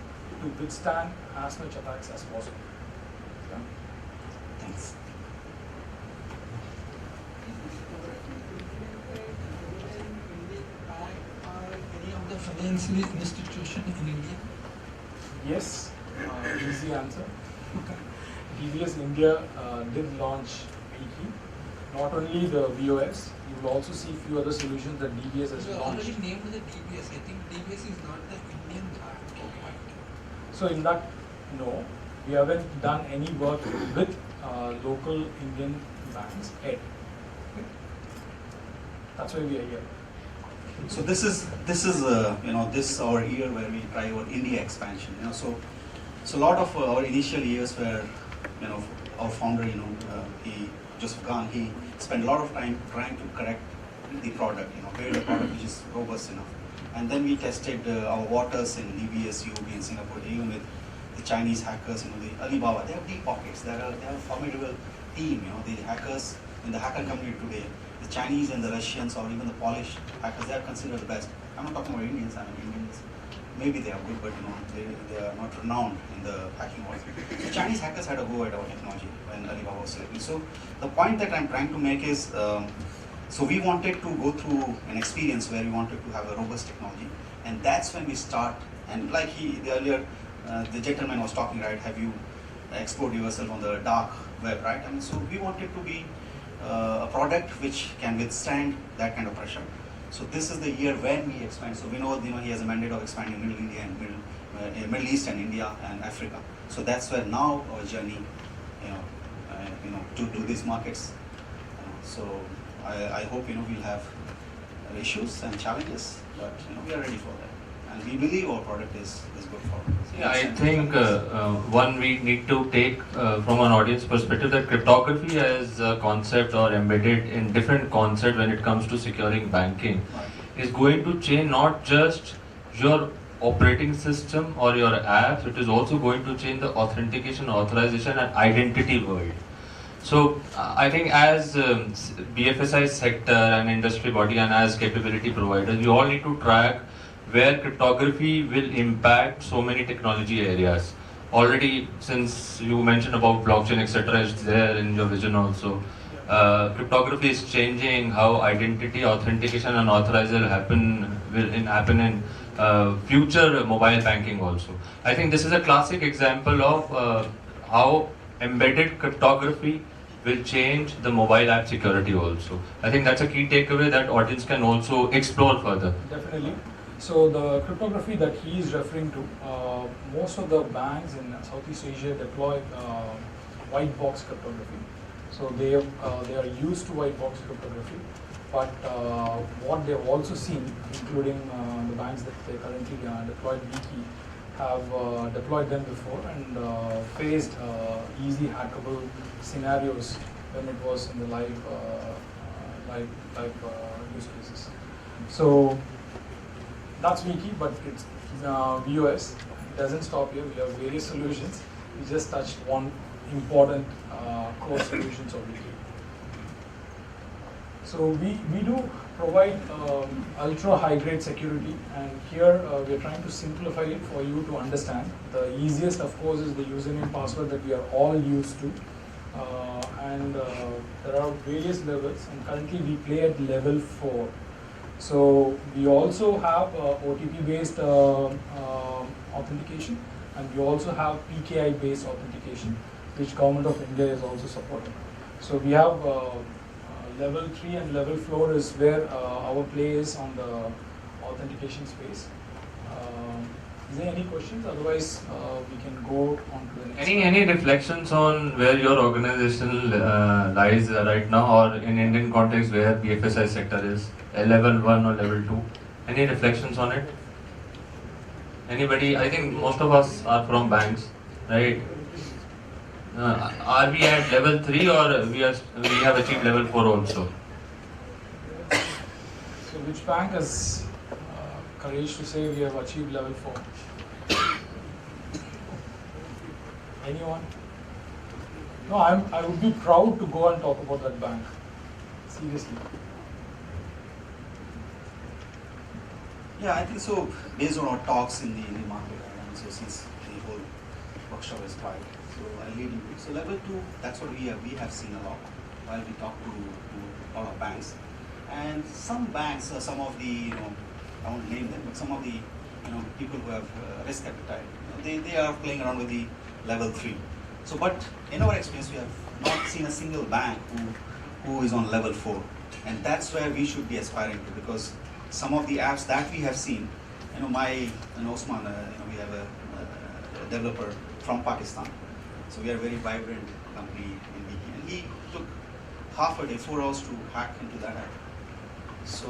to withstand as much attacks as possible. Yeah? Thanks. Any of the financial institution in India? Yes, easy answer. DBS India did launch Wiki. Not only the VOS, you will also see few other solutions that DBS has You launched. already named the DBS. I think DBS is not the Indian bank. So in that, no, we haven't done any work with local Indian banks yet. Okay. That's why we are here. So this is this our year where we try our India expansion. So a lot of our initial years were, our founder, Joseph Khan, he spent a lot of time trying to correct the product, build a product which is robust enough. And then we tested our waters in DBS, UOB in Singapore, even with the Chinese hackers, the Alibaba. They have deep pockets. They have a formidable team. The hackers in the hacker community today, the Chinese and the Russians, or even the Polish hackers, they are considered the best. I'm not talking about Indians. I mean, Indians, maybe they are good, but they are not renowned in the hacking world. The Chinese hackers had a go at our technology when Alibaba was selected. So the point that I'm trying to make is, so we wanted to go through an experience where we wanted to have a robust technology, and that's when we start. And like the gentleman was talking, right? Have you explored yourself on the dark web, right? I mean, so we wanted to be a product which can withstand that kind of pressure. So this is the year when we expand. So we know, he has a mandate of expanding Middle India and Middle East and India and Africa. So that's where now our journey, to these markets. So I hope we'll have issues and challenges, but we are ready for that, and we believe our product is good for it. Yeah, I think one we need to take from an audience perspective that cryptography as a concept or embedded in different concept when it comes to securing banking is going to change not just your operating system or your apps, it is also going to change the authentication, authorization and identity world. So I think as BFSI sector and industry body and as capability providers, we all need to track where cryptography will impact so many technology areas. Already, since you mentioned about blockchain, etc., it's there in your vision also. Cryptography is changing how identity, authentication, and authorization will happen in future mobile banking also. I think this is a classic example of how embedded cryptography will change the mobile app security also. I think that's a key takeaway that audience can also explore further. Definitely. So the cryptography that he is referring to, most of the banks in Southeast Asia deploy white box cryptography. So they are used to white box cryptography, but what they've also seen, including the banks that they currently deployed Wiki, have deployed them before and faced easy hackable scenarios when it was in the live use cases. So that's Wiki, but it's VOS. It doesn't stop here. We have various solutions. We just touched one important core solutions of Wiki. So we do provide ultra high grade security, and here we are trying to simplify it for you to understand. The easiest, of course, is the username password that we are all used to, and there are various levels, and currently we play at level 4. So we also have OTP based authentication, and we also have PKI based authentication, which Government of India is also supporting. So we have level 3 and level 4 is where our play is on the authentication space. Is there any questions? Otherwise, we can go on to the next. Any reflections on where your organization lies right now, or in Indian context where BFSI sector is, a level 1 or level 2? Any reflections on it? Anybody? I think most of us are from banks, right? Are we at level 3 or we have achieved level 4 also? So which bank has courage to say we have achieved level 4? Anyone? No, I would be proud to go and talk about that bank. Seriously. Yeah, I think so. Based on our talks in the market, and so since the whole workshop is quiet, so I'll lead you. So level 2, that's what we have seen a lot while we talk to a lot of banks, and some banks, some of the I won't name them, but some of the people who have risk appetite, they are playing around with the level 3. So, but in our experience, we have not seen a single bank who is on level 4, and that's where we should be aspiring to, because some of the apps that we have seen, Osman, we have a developer from Pakistan, so we are a very vibrant company in Wiki, and he took half a day, 4 hours to hack into that app. So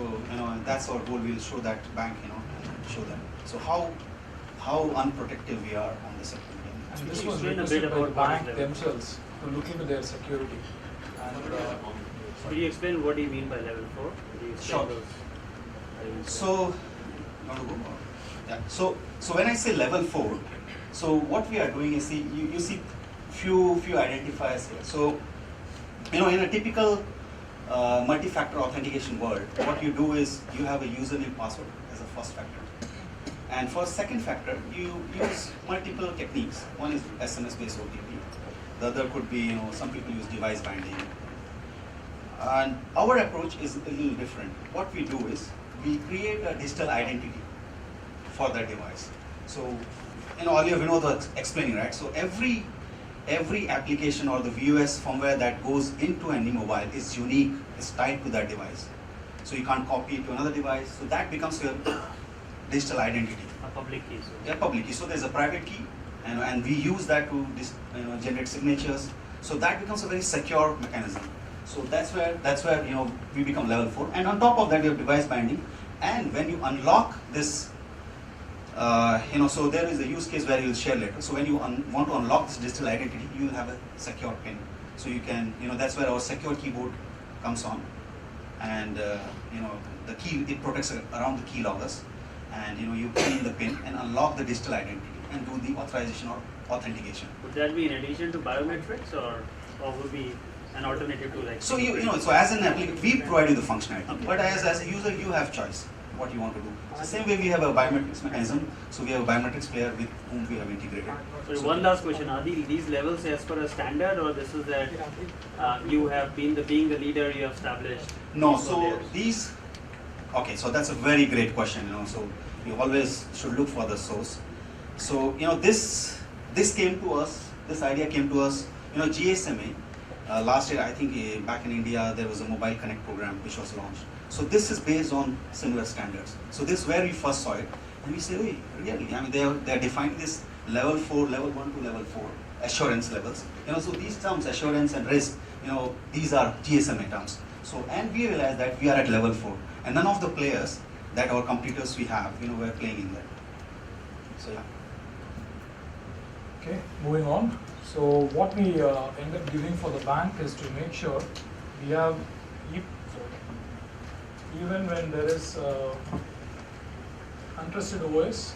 that's our goal. We'll show that bank, and show them. So how unprotected we are on this sector. And this was Explain a requested bit by the about bank what is themselves to look into their security. And Could you explain what do you mean by level 4? Could you explain Sure. those? So, you want to go? Yeah. So when I say level 4, so what we are doing is, you see few identifiers here. So in a typical multi-factor authentication world, what you do is you have a username password as a first factor. And for second factor, you use multiple techniques. One is SMS-based OTP. The other could be, some people use device binding. And our approach is a little different. What we do is we create a digital identity for that device. So, earlier Vinod was explaining, right? So every application or the VOS firmware that goes into any mobile is unique, is tied to that device. So you can't copy it to another device. So that becomes your digital identity. A public key. So. Yeah, public key. So there's a private key, and we use that to generate signatures. So that becomes a very secure mechanism. So that's where we become level 4. And on top of that, we have device binding. And when you unlock this, so there is a use case where you will share later. So when you want to unlock this digital identity, you will have a secure pin. So you can, that's where our secure keyboard comes on. And the key, it protects around the keyloggers. And you key in the pin and unlock the digital identity and do the authorization or authentication. Would that be in addition to biometrics, or would be an alternative to like? So so as an application, we provide you the functionality, but as a user, you have choice what you want to do. So same way we have a biometrics mechanism. So we have a biometrics player with whom we have integrated. So one last question: are these levels as per a standard, or this is that you have being the leader you have established? No, so these. Okay, so that's a very great question. So you always should look for the source. So this came to us. This idea came to us. GSMA. Last year, I think back in India, there was a Mobile Connect program which was launched. So this is based on similar standards. So this is where we first saw it, and we say, hey, really? I mean, they are defining this level 4, level 1 to level 4. assurance levels. So these terms, assurance and risk, these are GSMA terms. So, and we realized that we are at level 4, and none of the players that our competitors we have, were playing in that. So yeah. Okay, moving on. So what we end up giving for the bank is to make sure we have, even when there is untrusted OS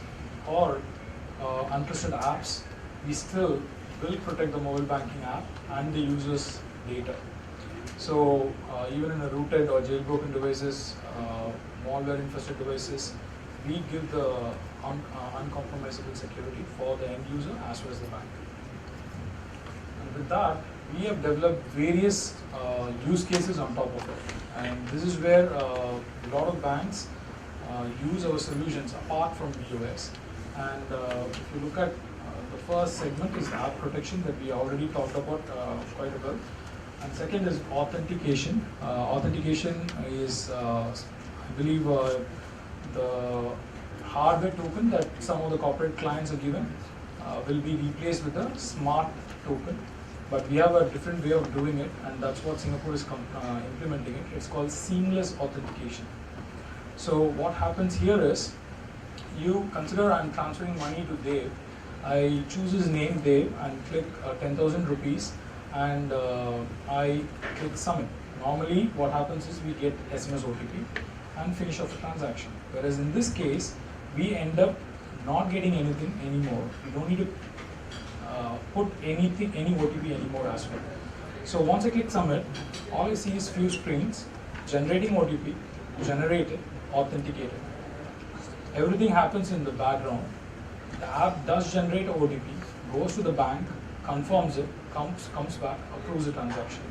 or untrusted apps, we still will protect the mobile banking app and the user's data. So even in a rooted or jailbroken devices, malware infested devices, we give the uncompromisable security for the end user as well as the bank. And with that, we have developed various use cases on top of it. And this is where a lot of banks use our solutions apart from BOS. And if you look at the first segment is app protection that we already talked about quite a bit. And second is authentication. Authentication is, I believe, the hardware token that some of the corporate clients are given will be replaced with a smart token. But we have a different way of doing it, and that's what Singapore is implementing it. It's called seamless authentication. So what happens here is, you consider I'm transferring money to Dave. I choose his name Dave and click 10,000 rupees, and I click submit. Normally what happens is we get SMS OTP and finish off the transaction. Whereas in this case, we end up not getting anything anymore. We don't need to put any OTP anymore as well. So once I click submit, all I see is few screens, generating OTP, generated, authenticated. Everything happens in the background. The app does generate OTP, goes to the bank, confirms it, comes back, approves the transaction.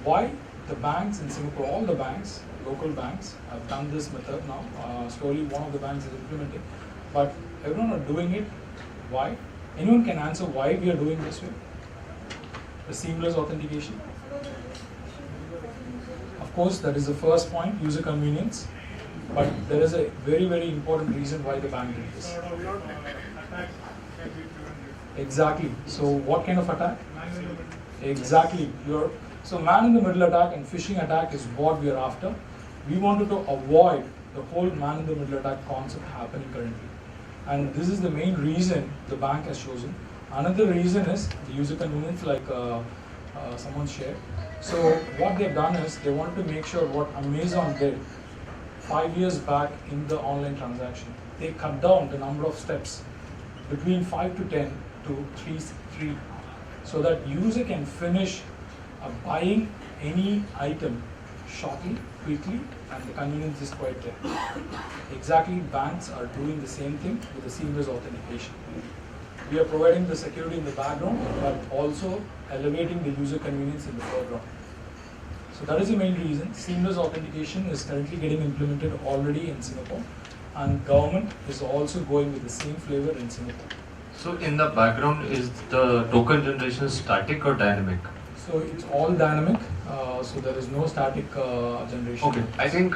Why? The banks in Singapore, all the banks, local banks, have done this method now. Slowly one of the banks is implementing, but everyone are doing it. Why? Anyone can answer why we are doing this way? The seamless authentication. Of course, that is the first point, user convenience. But there is a very, very important reason why the bank did this. Exactly. So what kind of attack? Exactly. So man-in-the-middle attack and phishing attack is what we are after. We wanted to avoid the whole man-in-the-middle attack concept happening currently. And this is the main reason the bank has chosen. Another reason is the user convenience, like someone shared. So what they've done is they wanted to make sure what Amazon did 5 years back in the online transaction. They cut down the number of steps between 5 to 10 to 3, so that user can finish buying any item shortly, quickly, and the convenience is quite there. Exactly, banks are doing the same thing with the seamless authentication. We are providing the security in the background, but also elevating the user convenience in the foreground. So that is the main reason. Seamless authentication is currently getting implemented already in Singapore, and government is also going with the same flavor in Singapore. So in the background, is the token generation static or dynamic? So it's all dynamic, so there is no static generation. Okay, I think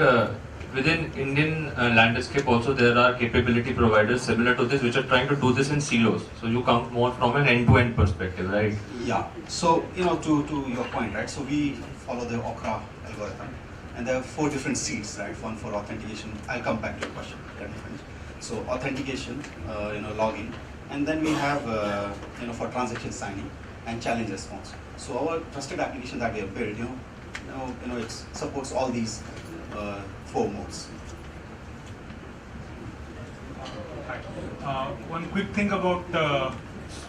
within Indian landscape also there are capability providers similar to this which are trying to do this in silos. So you come more from an end-to-end perspective, right? Yeah. So to your point, right? So we follow the Okra algorithm, and there are 4 different seeds, right? One for authentication. I'll come back to your question. Let me finish. So authentication, login, and then we have for transaction signing and challenge response. So our trusted application that we have built, it supports all these 4 modes. One quick thing about,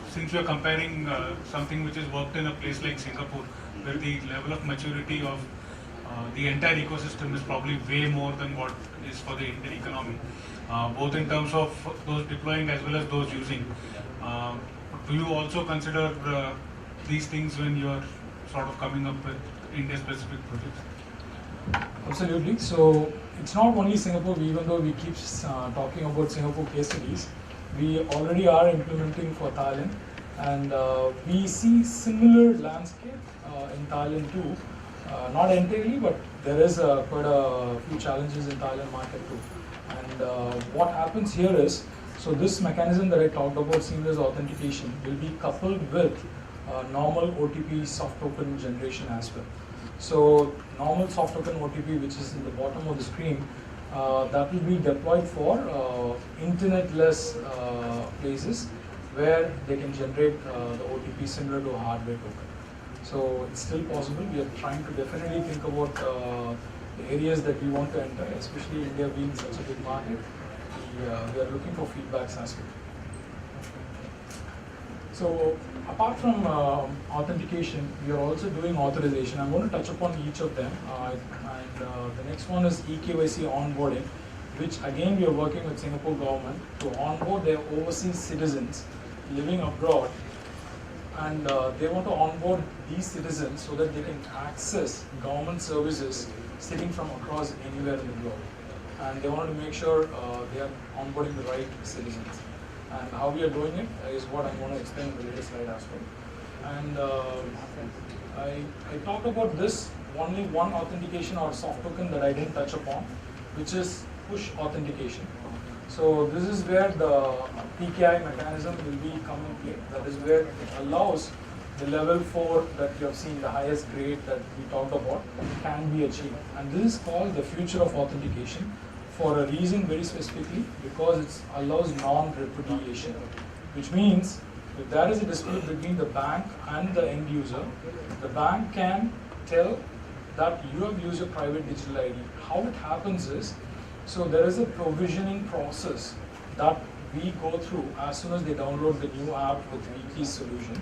since we are comparing something which is worked in a place like Singapore, where the level of maturity of the entire ecosystem is probably way more than what is for the Indian economy, both in terms of those deploying as well as those using. Do you also consider these things when you are sort of coming up with India-specific projects? Absolutely. So it's not only Singapore. Even though we keep talking about Singapore case studies, we already are implementing for Thailand, and we see similar landscape in Thailand too. Not entirely, but there is quite a few challenges in Thailand market too. And what happens here is, So this mechanism that I talked about, seamless authentication, will be coupled with normal OTP soft token generation as well. So normal soft token OTP, which is in the bottom of the screen, that will be deployed for internetless places where they can generate the OTP similar to a hardware token. So it's still possible. We are trying to definitely think about the areas that we want to enter, especially India being such a big market. We are looking for feedbacks as well. So apart from authentication, we are also doing authorization. I'm going to touch upon each of them. The next one is eKYC onboarding, which again we are working with Singapore government to onboard their overseas citizens living abroad, and they want to onboard these citizens so that they can access government services sitting from across anywhere in the globe. And they want to make sure they are onboarding the right citizens. And how we are doing it is what I'm going to explain in the later slide as well. And I talked about this, only one authentication or soft token that I didn't touch upon, which is push authentication. So this is where the PKI mechanism will be coming in play. That is where it allows the level 4 that you have seen, the highest grade that we talked about, can be achieved. And this is called the future of authentication, for a reason very specifically, because it allows non-repudiation, which means if there is a dispute between the bank and the end user, the bank can tell that you have used your private digital ID. How it happens is, so there is a provisioning process that we go through as soon as they download the new app with Wikey's solution.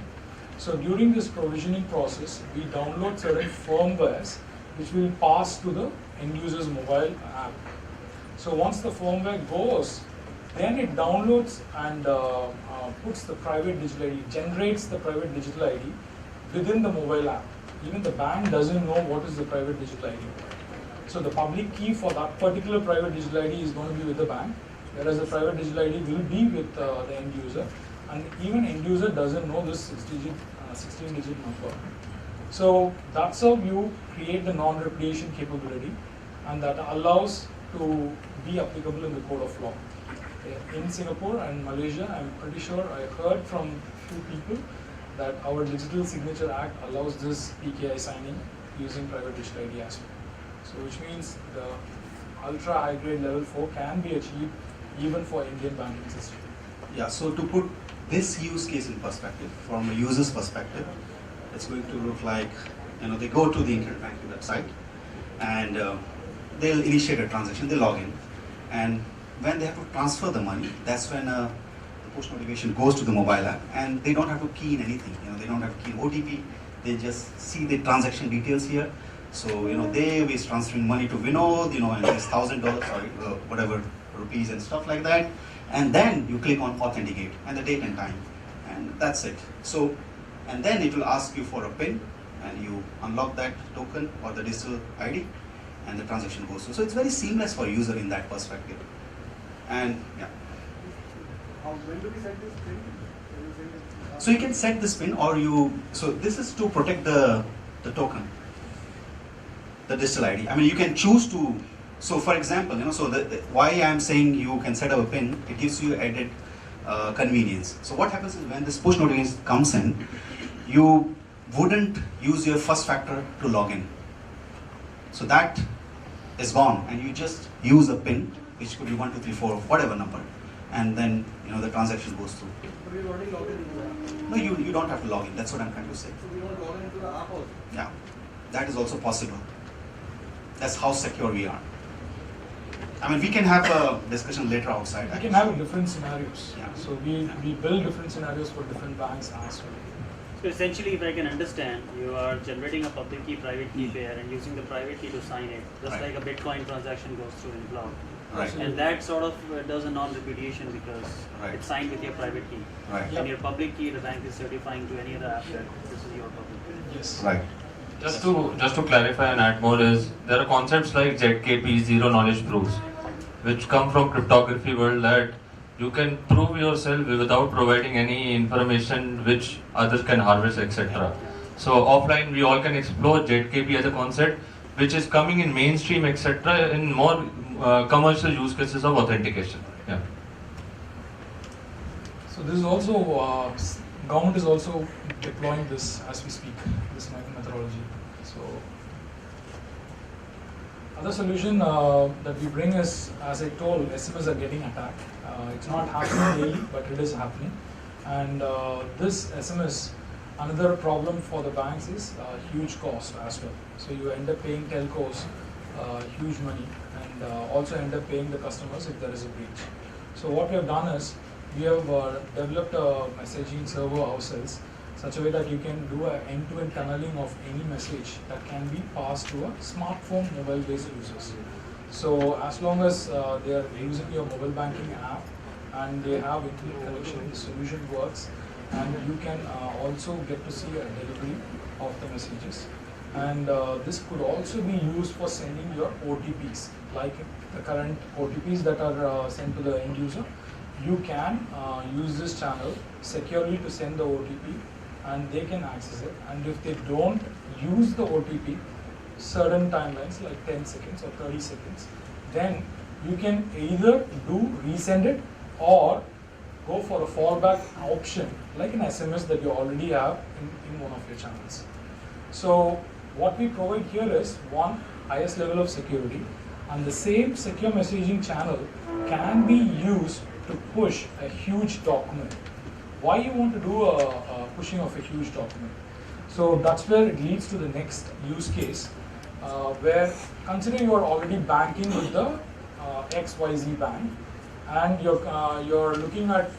So during this provisioning process, we download certain firmwares which will pass to the end user's mobile app. So once the firmware goes, then it downloads and puts the private digital ID, generates the private digital ID within the mobile app. Even the bank doesn't know what is the private digital ID. So the public key for that particular private digital ID is going to be with the bank, whereas the private digital ID will be with the end user. And even end user doesn't know this 16-digit number. So that's how you create the non-repudiation capability, and that allows to be applicable in the code of law. In Singapore and Malaysia, I'm pretty sure I heard from few people that our Digital Signature Act allows this PKI signing using private digital ID as well. So which means the ultra high grade level 4 can be achieved even for Indian banking system. Yeah, so to put this use case in perspective, from a user's perspective, it's going to look like, they go to the internet banking website and they'll initiate a transaction, they log in, and when they have to transfer the money, that's when the push notification goes to the mobile app, and they don't have to key in anything. They don't have to key in OTP. They just see the transaction details here. So they is transferring money to Vinod, and it's $1,000, whatever rupees and stuff like that, and then you click on authenticate and the date and time, and that's it. So, and then it will ask you for a PIN, and you unlock that token or the digital ID, and the transaction goes through. So it's very seamless for user in that perspective. And yeah. When do we set this pin? So you can set this pin, or so this is to protect the token, the digital ID. I mean, you can choose to, so for example, so why I'm saying you can set up a pin, it gives you added convenience. So what happens is when this push notification comes in, you wouldn't use your first factor to log in. So that is gone, and you just use a PIN, which could be 1, 2, 3, 4, whatever number, and then the transaction goes through. But we already logged into the app. No, you don't have to log in. That's what I'm trying to say. So we want to log into the app also. Yeah, that is also possible. That's how secure we are. I mean, we can have a discussion later outside. We can have different scenarios. Yeah. So we build different scenarios for different banks as well. So essentially, if I can understand, you are generating a public key, private key pair and using the private key to sign it, just Right. like a Bitcoin transaction goes through in cloud. Right. And that sort of does a non-repudiation because Right. it's signed with your private key. Right. And your public key, the bank is certifying to any other app that this is your public key. Yes. Right. Just to clarify and add more is, there are concepts like ZKP, zero knowledge proofs, which come from cryptography world, that you can prove yourself without providing any information which others can harvest, etc. So offline we all can explore ZKP as a concept, which is coming in mainstream, etc. in more commercial use cases of authentication. Yeah. So this is also, government is also deploying this as we speak, this methodology. So other solution that we bring is, as I told, SMS are getting attacked. It's not happening daily, but it is happening. And this SMS, another problem for the banks is huge cost as well. So you end up paying telcos huge money, and also end up paying the customers if there is a breach. So what we have done is, we have developed a messaging server ourselves, such a way that you can do an end-to-end tunneling of any message that can be passed to a smartphone mobile-based users. So as long as they are using your mobile banking app and they have internet connection, the solution works, and you can also get to see a delivery of the messages. And this could also be used for sending your OTPs, like the current OTPs that are sent to the end user. You can use this channel securely to send the OTP, and they can access it. And if they don't use the OTP, certain timelines like 10 seconds or 30 seconds, then you can either resend it or go for a fallback option like an SMS that you already have in one of your channels. So what we provide here is one, highest level of security, and the same secure messaging channel can be used to push a huge document. Why you want to do a pushing of a huge document? So that's where it leads to the next use case, where considering you are already banking with the XYZ bank, and you're looking at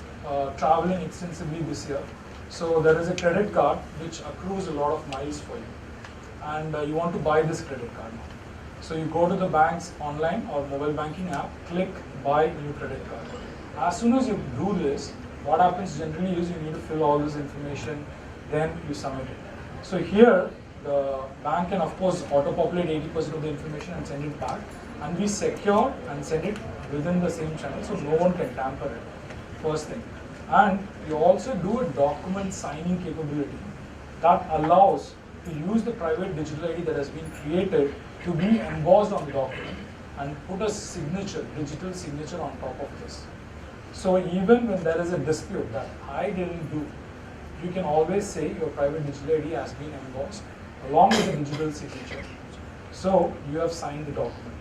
traveling extensively this year. So there is a credit card which accrues a lot of miles for you, and you want to buy this credit card. So you go to the bank's online or mobile banking app, click buy new credit card. As soon as you do this, what happens generally is you need to fill all this information, then you submit it. So here, the bank can of course auto-populate 80% of the information and send it back, and be secure and send it within the same channel, so no one can tamper it, first thing. And you also do a document signing capability that allows to use the private digital ID that has been created to be embossed on the document and put a signature, digital signature on top of this. So even when there is a dispute that I didn't do, you can always say your private digital ID has been embossed along with the digital signature. So you have signed the document.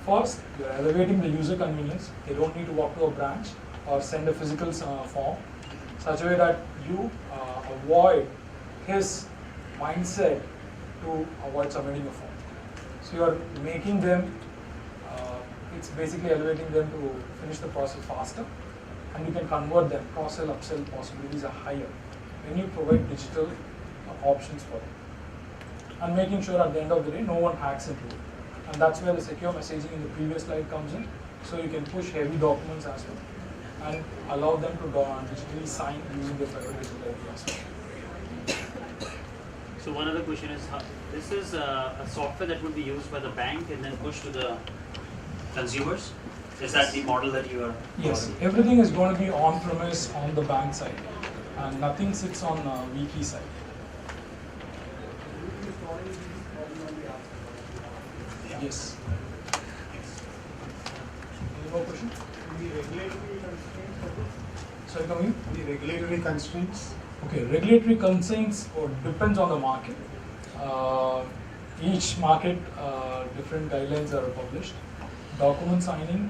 First, you are elevating the user convenience. They don't need to walk to a branch or send a physical form, such a way that you avoid his mindset to avoid submitting a form. So you are making them, it's basically elevating them to finish the process faster, and you can convert them. Cross-sell, upsell possibilities are higher when you provide digital options for them. And making sure at the end of the day, no one hacks into it. And that's where the secure messaging in the previous slide comes in. So you can push heavy documents as well, and allow them to digitally sign using their private digital ID as well. So one other question is, this is a software that would be used by the bank and then pushed to the consumers? Is that the model that you are? Yes, everything is going to be on-premise on the bank side, and nothing sits on Wiki side. Yes. Any more question? The regulatory constraints for this? Sorry, come in? The regulatory constraints? Okay, regulatory constraints depends on the market. Each market, different guidelines are published. Document signing,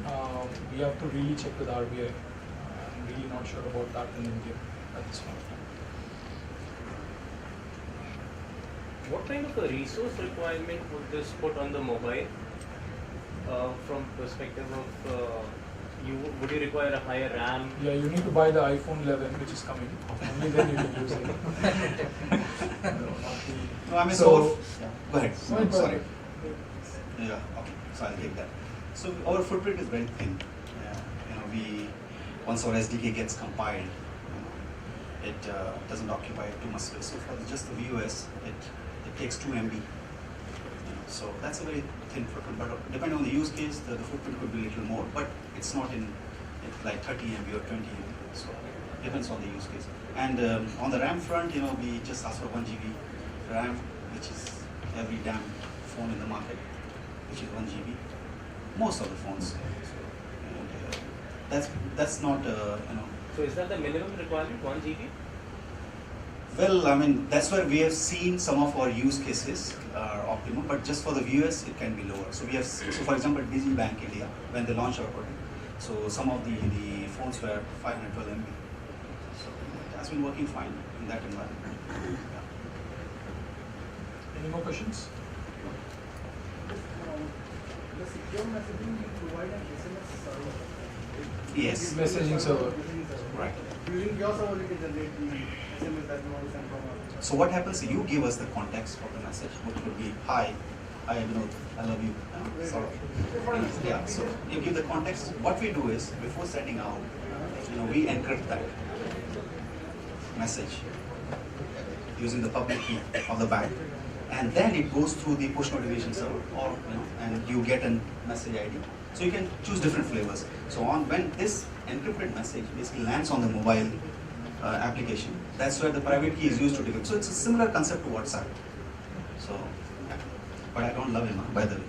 we have to really check with RBI. I'm really not sure about that in India at this point. What kind of a resource requirement would this put on the mobile? From perspective of would you require a higher RAM? Yeah, you need to buy the iPhone 11, which is coming. Only then you can use it. No, I mean, So- go ahead. Sorry. Sorry. Yeah, okay. So I'll take that. So our footprint is very thin. Once our SDK gets compiled, it doesn't occupy too much space. So for just the VOS, it takes 2 MB. So that's a very thin footprint. But depending on the use case, the footprint could be a little more. But it's not in like 30 MB or 20 MB. So it depends on the use case. And on the RAM front, we just ask for 1 GB RAM, which is every damn phone in the market, which is 1 GB. Most of the phones. And, that's not So is that the minimum requirement, 1 GB? Well, I mean, that's where we have seen some of our use cases are optimum, but just for the viewers, it can be lower. So we have, so for example, Digibank India, when they launched our product, so some of the phones were 512 MB. So it has been working fine in that environment. Yeah. Any more questions? The secure messaging will provide an SMS server. Yes. Messaging server. Right. Using your server, you can generate the SMS that you want to send from us. So what happens? You give us the context of the message, which would be hi, Vinod, I love you. Sort of. Yeah. So you give the context. What we do is before sending out, we encrypt that message using the public key of the bank, and then it goes through the push notification server, or and you get a message ID. So you can choose different flavors. So when this encrypted message basically lands on the mobile application, that's where the private key is used to decrypt. So it's a similar concept to WhatsApp. So, yeah. But I don't love him, by the way.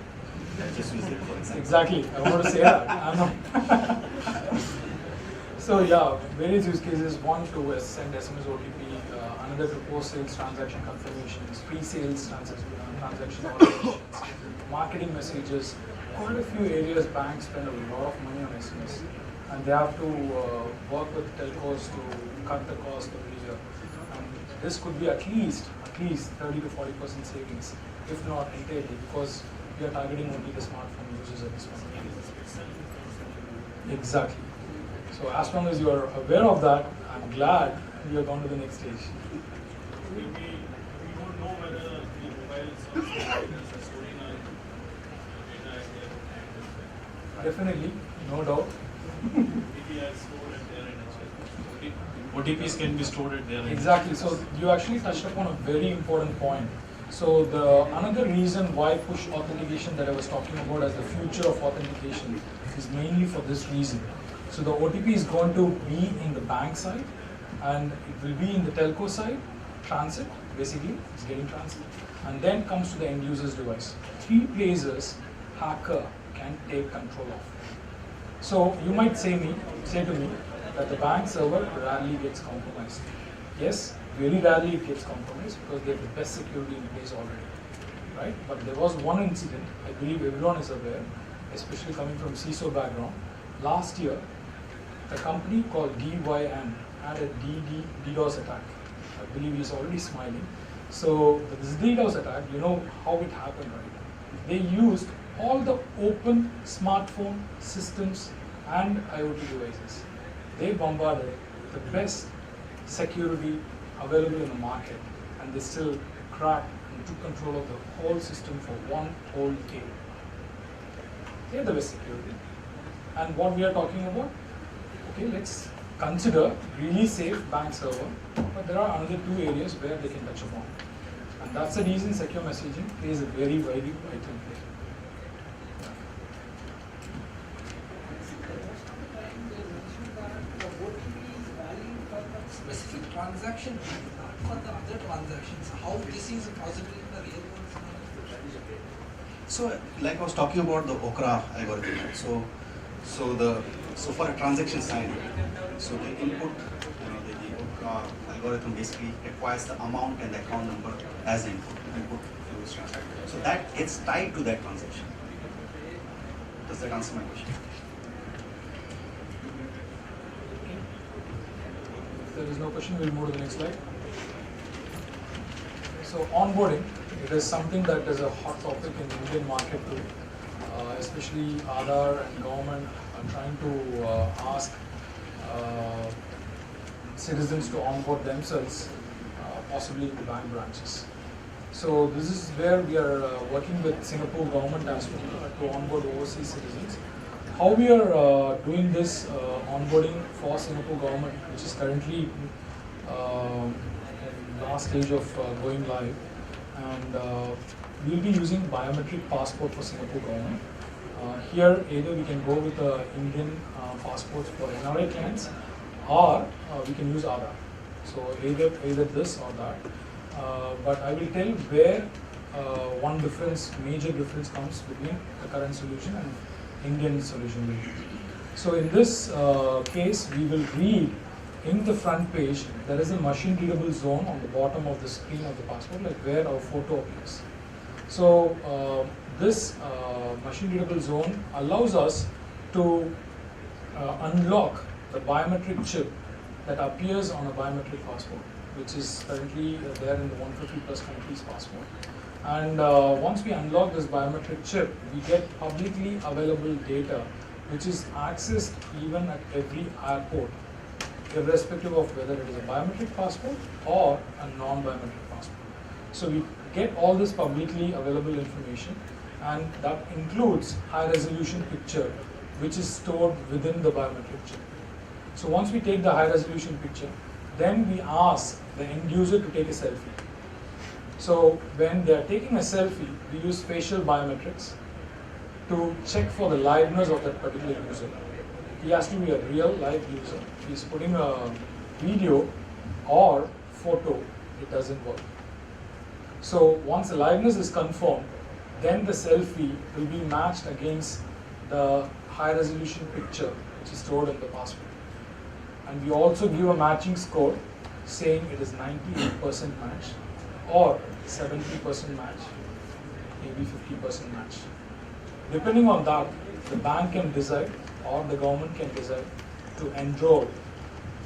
I just use it for example. Exactly. I want to say that. I'm not. So yeah, various use cases. One to send SMS OTP, another to post-sales transaction confirmations, pre-sales transaction automations, marketing messages. Quite a few areas banks spend a lot of money on SMS, and they have to work with telcos to cut the cost every year. And this could be at least 30 to 40% savings, if not entirely, because we are targeting only the smartphone users at this point. Exactly. So as long as you are aware of that, I'm glad we have gone to the next stage. We don't know whether the mobile service is storing our data at their end. Definitely, no doubt. OTP are stored at their end as well. OTPs can be stored at their end. Exactly. So you actually touched upon a very important point. So the another reason why push authentication that I was talking about as the future of authentication is mainly for this reason. So the OTP is going to be in the bank side, and it will be in the telco side, transit, basically, it's getting transit, and then comes to the end user's device. 3 places hacker can take control of. So you might say to me that the bank server rarely gets compromised. Yes, very rarely it gets compromised because they have the best security in place already, right? But there was one incident, I believe everyone is aware, especially coming from CISO background. Last year, the company called DYN had a DDoS attack. I believe he's already smiling. So this DDoS attack, you know how it happened, right? They used all the open smartphone systems and IoT devices. They bombarded the best security available in the market, and they still cracked and took control of the whole system for one whole day. They're the best security. And what we are talking about, okay, let's consider really safe bank server, but there are another 2 areas where they can touch upon. And that's the reason secure messaging plays a very, very vital play. Specific transaction, not for the other transactions. How this is possible in the real world? So, like I was talking about the Okra algorithm, right? So for a transaction sign, so the input, the Okra algorithm basically requires the amount and the account number as input to this transaction. So that gets tied to that transaction. Does that answer my question? If there is no question, we'll move to the next slide. So onboarding, it is something that is a hot topic in the Indian market too. Especially Aadhaar and government are trying to ask citizens to onboard themselves, possibly in the bank branches. So this is where we are working with Singapore government as well to onboard overseas citizens. How we are doing this onboarding for Singapore government, which is currently in last stage of going live, and we'll be using biometric passport for Singapore government. Here, either we can go with Indian passports for NRI clients, or we can use Aadhaar. So either this or that. But I will tell where one major difference comes between the current solution and Indian solution will be. So in this case, we will read in the front page, there is a machine readable zone on the bottom of the screen of the passport, like where our photo appears. So this machine readable zone allows us to unlock the biometric chip that appears on a biometric passport, which is currently there in the 150 plus countries passport. And once we unlock this biometric chip, we get publicly available data which is accessed even at every airport, irrespective of whether it is a biometric passport or a non-biometric passport. So we get all this publicly available information, and that includes high resolution picture which is stored within the biometric chip. So once we take the high resolution picture, then we ask the end user to take a selfie. So when they are taking a selfie, we use facial biometrics to check for the liveness of that particular user. He has to be a real live user. If he's putting a video or photo, it doesn't work. So once the liveness is confirmed, then the selfie will be matched against the high resolution picture which is stored in the passport. And we also give a matching score saying it is 98% match or 70% match, maybe 50% match. Depending on that, the bank can decide or the government can decide to enroll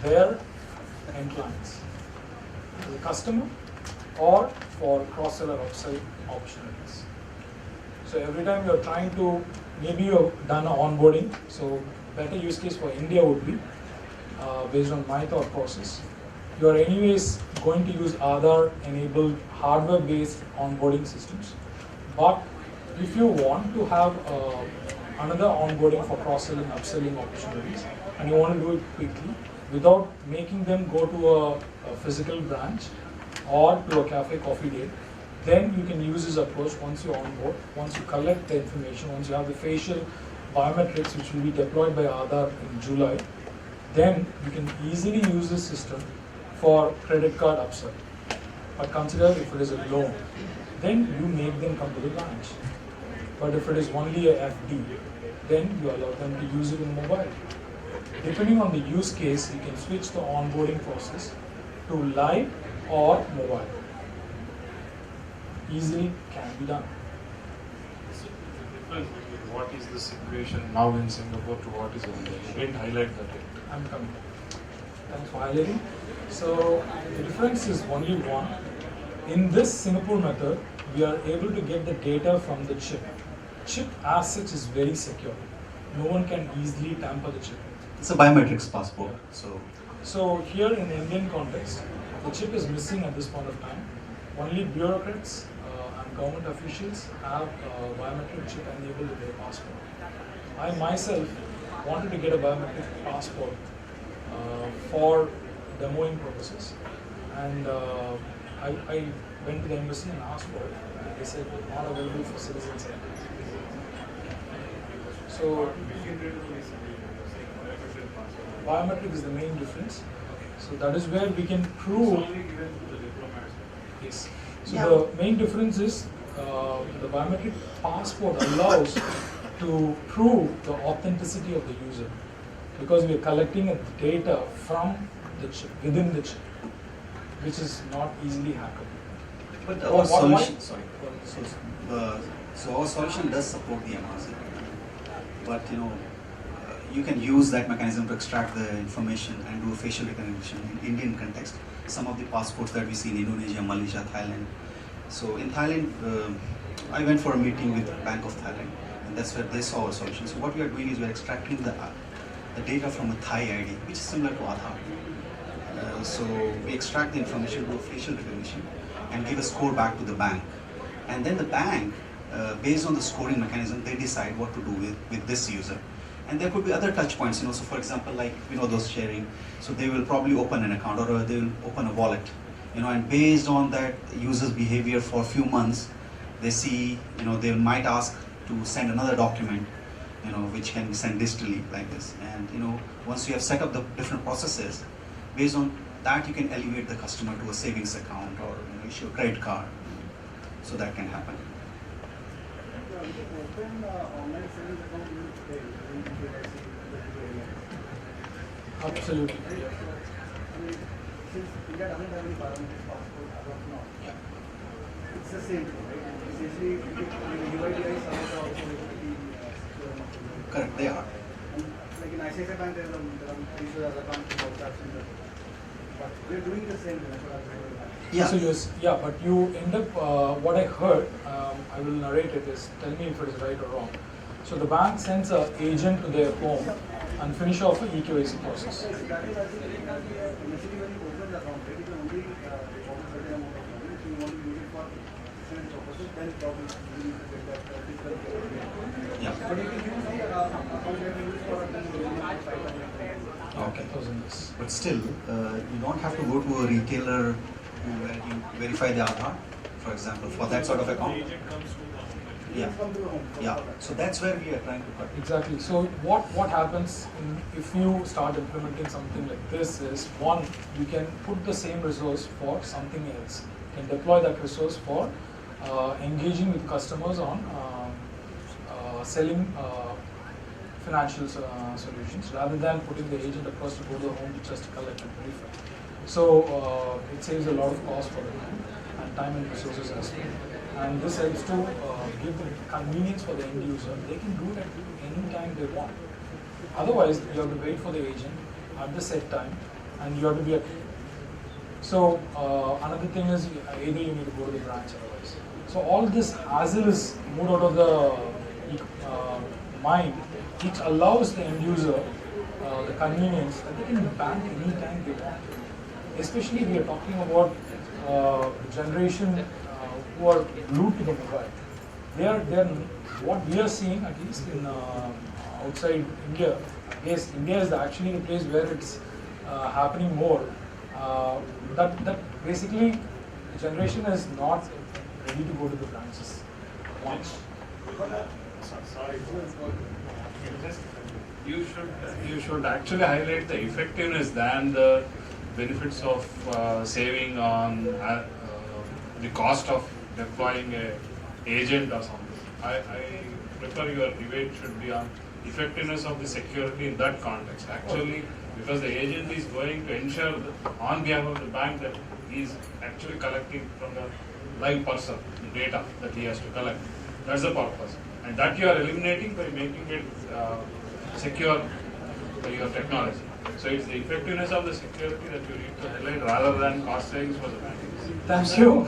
their end clients as a customer or for cross-sell or upsell opportunities. So every time you're trying to, maybe you've done an onboarding, so better use case for India would be, based on my thought process, you are anyways going to use Aadhaar enabled hardware based onboarding systems. But if you want to have another onboarding for cross-selling, upselling opportunities, and you want to do it quickly without making them go to a physical branch or to a cafe coffee date, then you can use this approach once you onboard, once you collect the information, once you have the facial biometrics which will be deployed by Aadhaar in July, then you can easily use this system for credit card upsell. But consider if it is a loan, then you make them come to the branch. But if it is only a FD, then you allow them to use it in mobile. Depending on the use case, you can switch the onboarding process to live or mobile. Easily can be done. What is the situation now in Singapore to what is over there? You didn't highlight that yet. I'm coming. Thanks for highlighting. So the difference is only one. In this Singapore method, we are able to get the data from the chip. Chip as such is very secure. No one can easily tamper the chip. It's a biometrics passport, So here in the Indian context, the chip is missing at this point of time. Only bureaucrats and government officials have a biometric chip enabled in their passport. I myself wanted to get a biometric passport for demoing purposes, and I went to the embassy and asked for it, and they said not available for citizens. So biometric is the main difference. So that is where we can prove. Yes. So the main difference is the biometric passport allows to prove the authenticity of the user, because we are collecting data from the chip, within the chip, which is not easily hackable. But our solution, so our solution does support the MRC. But you can use that mechanism to extract the information and do a facial recognition in Indian context. Some of the passports that we see in Indonesia, Malaysia, Thailand. So in Thailand, I went for a meeting with Bank of Thailand, and that's where they saw our solution. So what we are doing is we are extracting the data from a Thai ID, which is similar to Aadhaar. So we extract the information, do a facial recognition, and give a score back to the bank. And then the bank, based on the scoring mechanism, they decide what to do with this user. And there could be other touch points, so for example, like those sharing. So they will probably open an account or they will open a wallet, and based on that user's behavior for a few months, they see, they might ask to send another document, which can be sent digitally like this. And once you have set up the different processes, based on that you can elevate the customer to a savings account or issue a credit card. So that can happen. Open online savings account you pay in KYC. Absolutely. mean, since India doesn't have any biometric passport as of now, Yeah. it's the same thing, right? Essentially, UIDI servers are also very secure enough to do it. Correct, they are. And like in ICICI Bank, there are issues as account transactions. But we're doing the same thing. That's what I was saying. Yeah. So but you end up, what I heard, I will narrate it, is tell me if it is right or wrong. So the bank sends an agent to their home and finish off an EKYC process. That is, I think, initially when you open the account, right, you can only deposit certain amount of money. If you want to use it for different purposes, then probably you need to get that physical payment. Yeah. But you can use the account that you use for a Okay. Yes. But still, you don't have to go to a retailer where you verify the Aadhaar, for example, for that sort of account. Yeah. Yeah. So that's where we are trying to cut. Exactly. So what happens if you start implementing something like this is, one, you can put the same resource for something else. You can deploy that resource for engaging with customers on selling financial solutions, rather than putting the agent across to go to the home to just collect and verify. So it saves a lot of cost for the bank and time and resources as well. And this helps to give the convenience for the end user. They can do it at any time they want. Otherwise, you have to wait for the agent at the set time, and you have to be at. So another thing is either you need to go to the branch otherwise. So all this hassle is moved out of the mind, which allows the end user the convenience that they can bank anytime they want. Especially we are talking about generation who are glued to the mobile. They are what we are seeing, at least in outside India. Yes, India is actually the place where it's happening more. That basically the generation is not ready to go to the branches once. Sorry. You should actually highlight the effectiveness than the benefits of saving on the cost of deploying a agent or something. I prefer your debate should be on effectiveness of the security in that context. Actually, because the agent is going to ensure that on behalf of the bank that he is actually collecting from the live person the data that he has to collect. That's the purpose. And that you are eliminating by making it secure by your technology. So it's the effectiveness of the security that you need to highlight rather than cost savings for the bank. Thank you.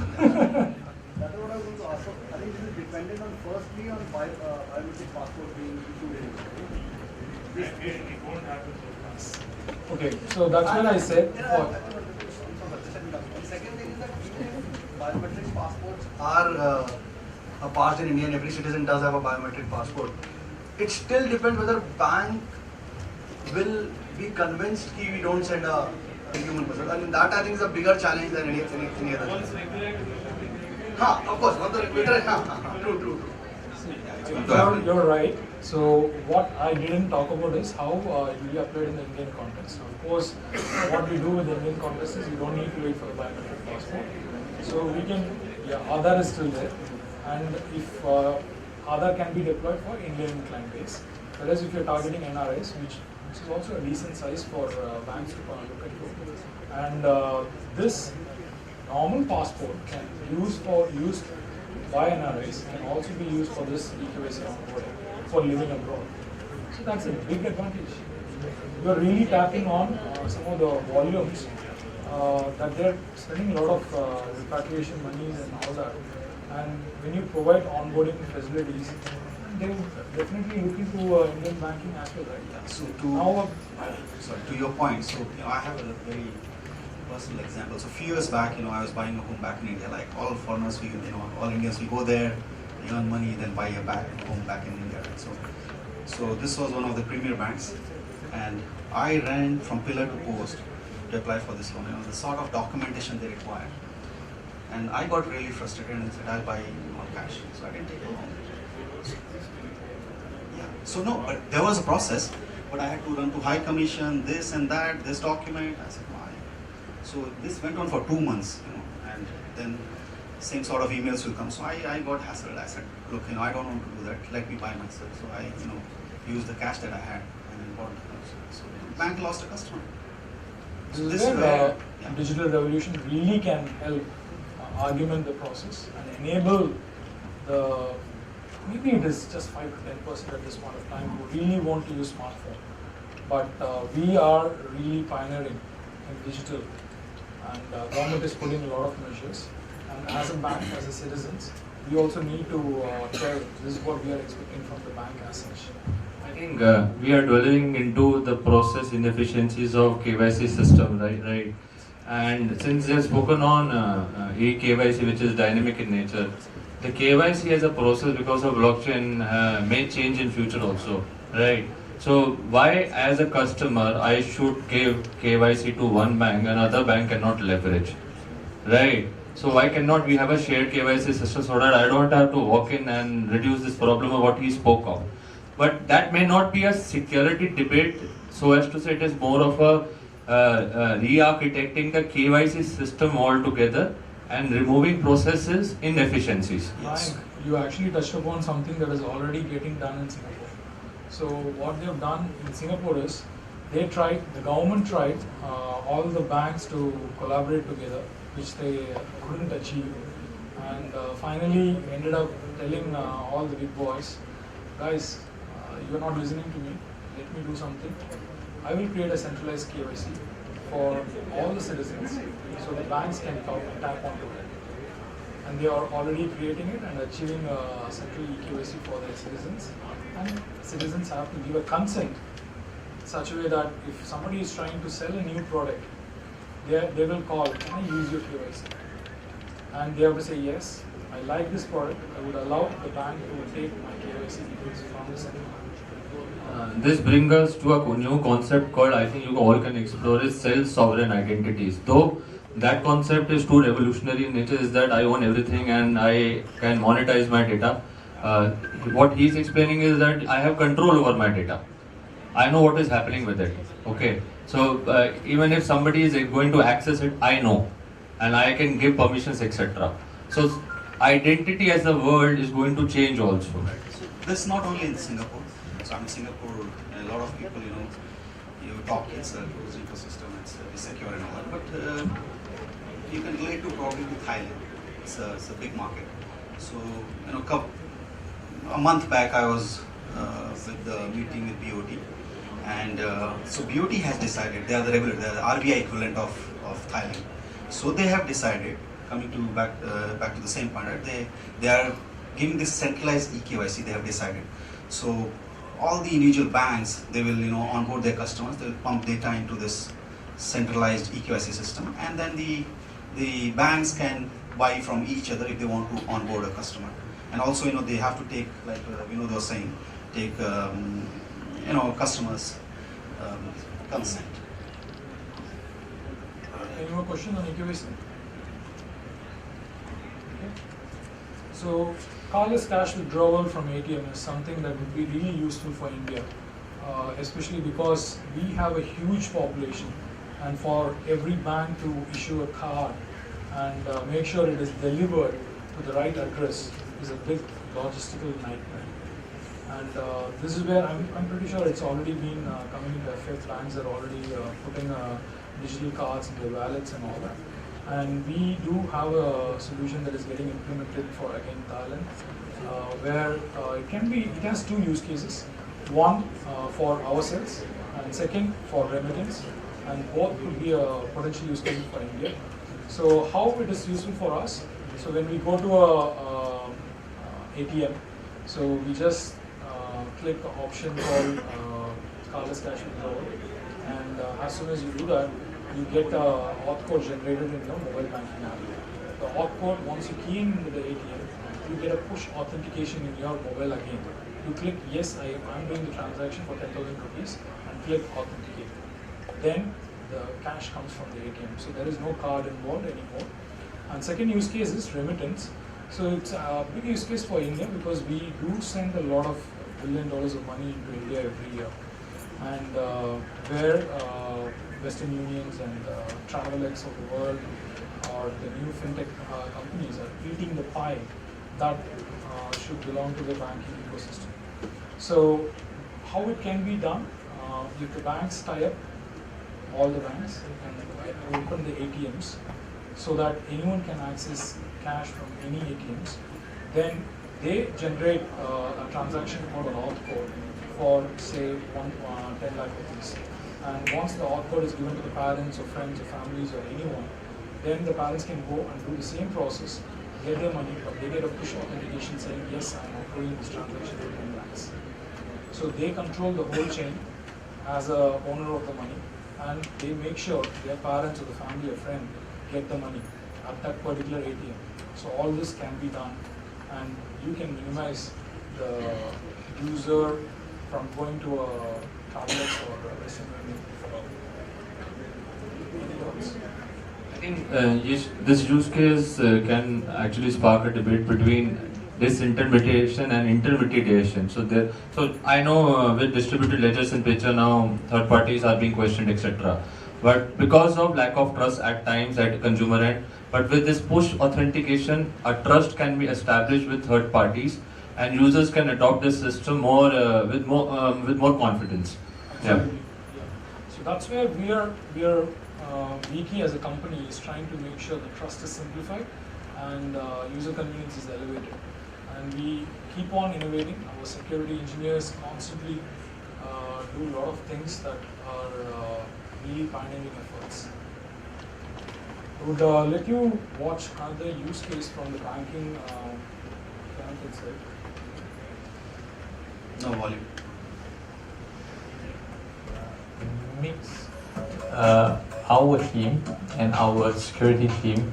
That's what I was going to ask. I think this is dependent on firstly on biometric passport being issued in India. It won't happen so fast. Okay, so that's what I said. The second thing is that even if biometric passports are passed in India and every citizen does have a biometric passport, it still depends whether bank will be convinced that we don't send a human person. I mean, that I think is a bigger challenge than any other. Once regulated, Of course, once the regulator, true. You're right. So what I didn't talk about is how it will be applied in the Indian context. Of course, what we do with the Indian context is you don't need to wait for the biometric passport. So we can, Aadhaar is still there, and if Aadhaar can be deployed for Indian client base. Whereas if you're targeting NRIs, which is also a decent size for banks to look at, and this normal passport can be used by NRIs, can also be used for this EKYC onboarding for living abroad. So that's a big advantage. You're really tapping on some of the volumes that they're spending a lot of repatriation monies and all that. And when you provide onboarding facilities, they will definitely look into Indian banking as well, right? Yeah. So Now, to your point, so I have a very personal example. So a few years back, I was buying a home back in India. Like all foreigners, all Indians, we go there, we earn money, then buy a home back in India. Right? So this was one of the premier banks, and I ran from pillar to post to apply for this loan. The sort of documentation they require, and I got really frustrated and said, I'll buy all cash. So I didn't take a loan. Yeah. So no, but there was a process, but I had to run to High Commission, this and that, this document. I said, why? So this went on for 2 months, and then same sort of emails will come. So I got hassled. I said, look, I don't want to do that. Let me buy myself. So I, used the cash that I had and then bought it. So bank lost a customer. This is This where where- yeah. digital revolution really can help argument the process and enable the, maybe it is just 5 to 10% at this point of time who really want to use smartphone. But we are really pioneering in digital, and government is putting a lot of measures. And as a bank, as a citizens, we also need to tell this is what we are expecting from the bank as such. I think we are dwelling into the process inefficiencies of KYC system, right? And since they have spoken on e-KYC, which is dynamic in nature, the KYC as a process because of blockchain may change in future also, right? So why as a customer I should give KYC to one bank and other bank cannot leverage, right? So why cannot we have a shared KYC system so that I don't have to walk in and reduce this problem of what he spoke of? But that may not be a security debate, so as to say it is more of a re-architecting the KYC system altogether and removing processes inefficiencies. Frank, you actually touched upon something that is already getting done in Singapore. So what they have done in Singapore is, the government tried all the banks to collaborate together, which they couldn't achieve, and finally ended up telling all the big boys, guys, you're not listening to me, let me do something. I will create a centralized KYC for all the citizens, so the banks can tap onto it. And they are already creating it and achieving a central eKYC for their citizens. And citizens have to give a consent in such a way that if somebody is trying to sell a new product, they will call, can I use your KYC? And they have to say, yes, I like this product, I would allow the bank to take my KYC details from the center. This brings us to a new concept called, I think you all can explore, is self-sovereign identities. Though that concept is too revolutionary in nature, is that I own everything and I can monetize my data. What he's explaining is that I have control over my data. I know what is happening with it. Okay, so even if somebody is going to access it, I know, and I can give permissions, etc. So identity as a word is going to change also. So this is not only in Singapore. So I'm in Singapore, a lot of people, you talk, it's a closed ecosystem, it's secure and all that, but you can relate to probably to Thailand. It's a big market. So, a month back I was with the meeting with BOT, and so BOT has decided, they are the regulator, they are the RBI equivalent of Thailand. So they have decided, coming to back to the same point, right? They are giving this centralized eKYC, they have decided. So all the individual banks, they will onboard their customers, they will pump data into this centralized eKYC system, and then the banks can buy from each other if they want to onboard a customer. And also they have to take, like they were saying, take customers consent. Any more questions on eKYC? So cardless cash withdrawal from ATM is something that would be really useful for India, especially because we have a huge population, and for every bank to issue a card and make sure it is delivered to the right address is a big logistical nightmare. And this is where I'm pretty sure it's already been coming into effect. Banks are already putting digital cards in their wallets and all that. And we do have a solution that is getting implemented for, again, Thailand, where it has two use cases. One for ourselves, and second for remittance, and both could be a potential use case for India. So how it is useful for us? So when we go to a ATM, so we just click the option called cardless cash withdrawal, and as soon as you do that, you get a auth code generated in your mobile banking app. The auth code, once you key in with the ATM, you get a push authentication in your mobile again. You click yes, I'm doing the transaction for 10,000 rupees, and click authenticate. Then the cash comes from the ATM. So there is no card involved anymore. And second use case is remittance. So it's a big use case for India because we do send a lot of $1 billion of money into India every year. And where Western Unions and Travelex of the world or the new fintech companies are eating the pie that should belong to the banking ecosystem. So how it can be done? If the banks tie up, all the banks and open the ATMs so that anyone can access cash from any ATMs. Then they generate a transaction code or auth code for say 10 lakh rupees. And once the auth code is given to the parents or friends or families or anyone, then the parents can go and do the same process, get their money, but they get a push authentication saying, yes, I am approving this transaction to 10 lakhs. So they control the whole chain as a owner of the money, and they make sure their parents or the family or friend get the money at that particular ATM. So all this can be done, and you can minimize the user from going to a tablet or a Western Union. I think this use case can actually spark a debate between disintermediation and intermediation. So I know with distributed ledgers in picture now, third parties are being questioned, etc. But because of lack of trust at times at consumer end, but with this push authentication, a trust can be established with third parties, and users can adopt this system with more confidence. Absolutely. Yeah. So that's where we are. Viki as a company is trying to make sure the trust is simplified and user convenience is elevated. And we keep on innovating. Our security engineers constantly do a lot of things that are really pioneering efforts. I would let you watch another use case from the banking side. No volume. Mix. Our team and our security team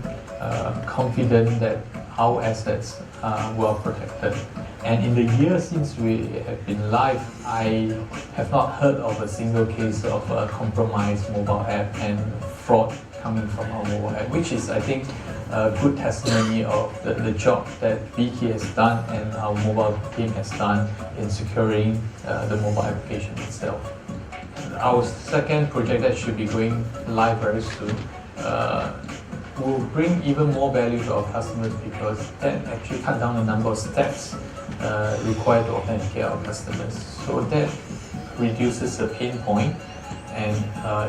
confident that our assets are well protected. And in the years since we have been live, I have not heard of a single case of a compromised mobile app and fraud coming from our mobile app, which is, I think, a good testimony of the job that Viki has done and our mobile team has done in securing the mobile application itself. Our second project that should be going live very soon will bring even more value to our customers, because that actually cut down the number of steps required to authenticate our customers. So that reduces the pain point, and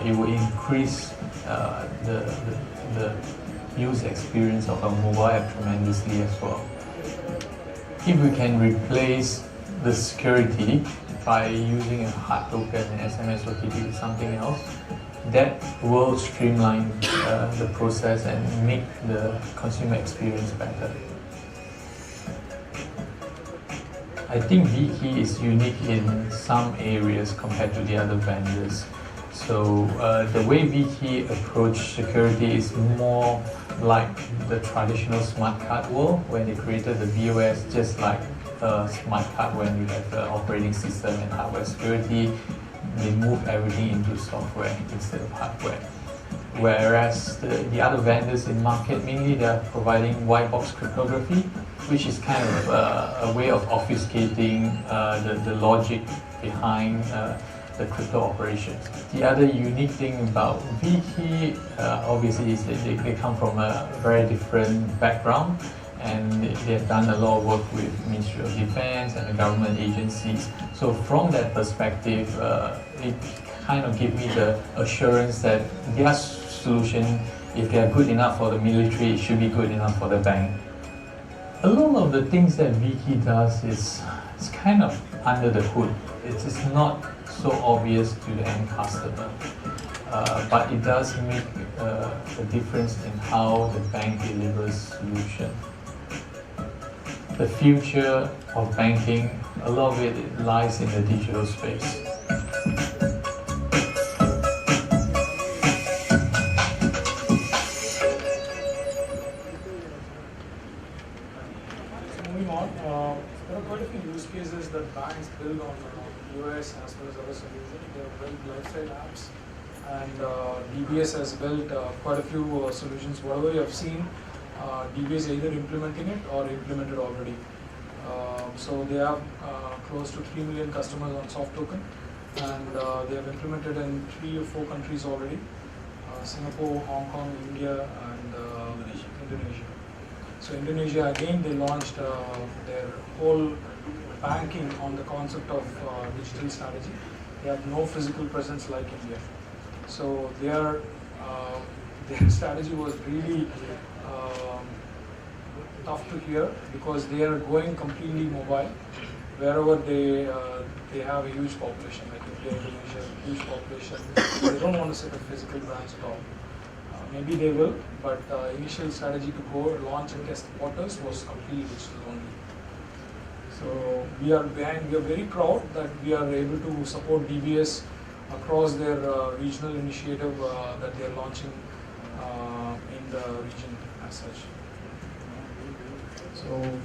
it will increase the user experience of our mobile app tremendously as well. If we can replace the security by using a hard token and SMS OTP with something else, that will streamline the process and make the consumer experience better. I think Viki is unique in some areas compared to the other vendors. So the way Viki approach security is more like the traditional smart card world, when they created the BOS, just like a smart card when you have the operating system and hardware security. They move everything into software instead of hardware. Whereas the other vendors in market, mainly they are providing white box cryptography, which is kind of a way of obfuscating the logic behind the crypto operations. The other unique thing about Viki, obviously, is that they come from a very different background, and they have done a lot of work with Ministry of Defense and the government agencies. So from that perspective, it kind of gives me the assurance that their solution, if they are good enough for the military, it should be good enough for the bank. A lot of the things that Viki does is kind of under the hood. It is not so obvious to the end customer, but it does make a difference in how the bank delivers solution. The future of banking, a lot of it lies in the digital space. Moving on, there are quite a few use cases that banks build on iOS as well as other solutions. They have built lifestyle apps, and DBS has built quite a few solutions. Whatever you have seen, DBS either implementing it or implemented already. So they have close to 3 million customers on soft token, and they have implemented in 3 or 4 countries already: Singapore, Hong Kong, India, and Indonesia. So Indonesia, again, they launched their whole banking on the concept of digital strategy. They have no physical presence like India. So their strategy was really tough to hear because they are going completely mobile wherever they have a huge population, like India, Indonesia, huge population. They don't want to set up physical branch at all. Maybe they will, but initial strategy to go launch and test waters was completely digital only. So we are very proud that we are able to support DBS across their regional initiative that they are launching in the region as such. So.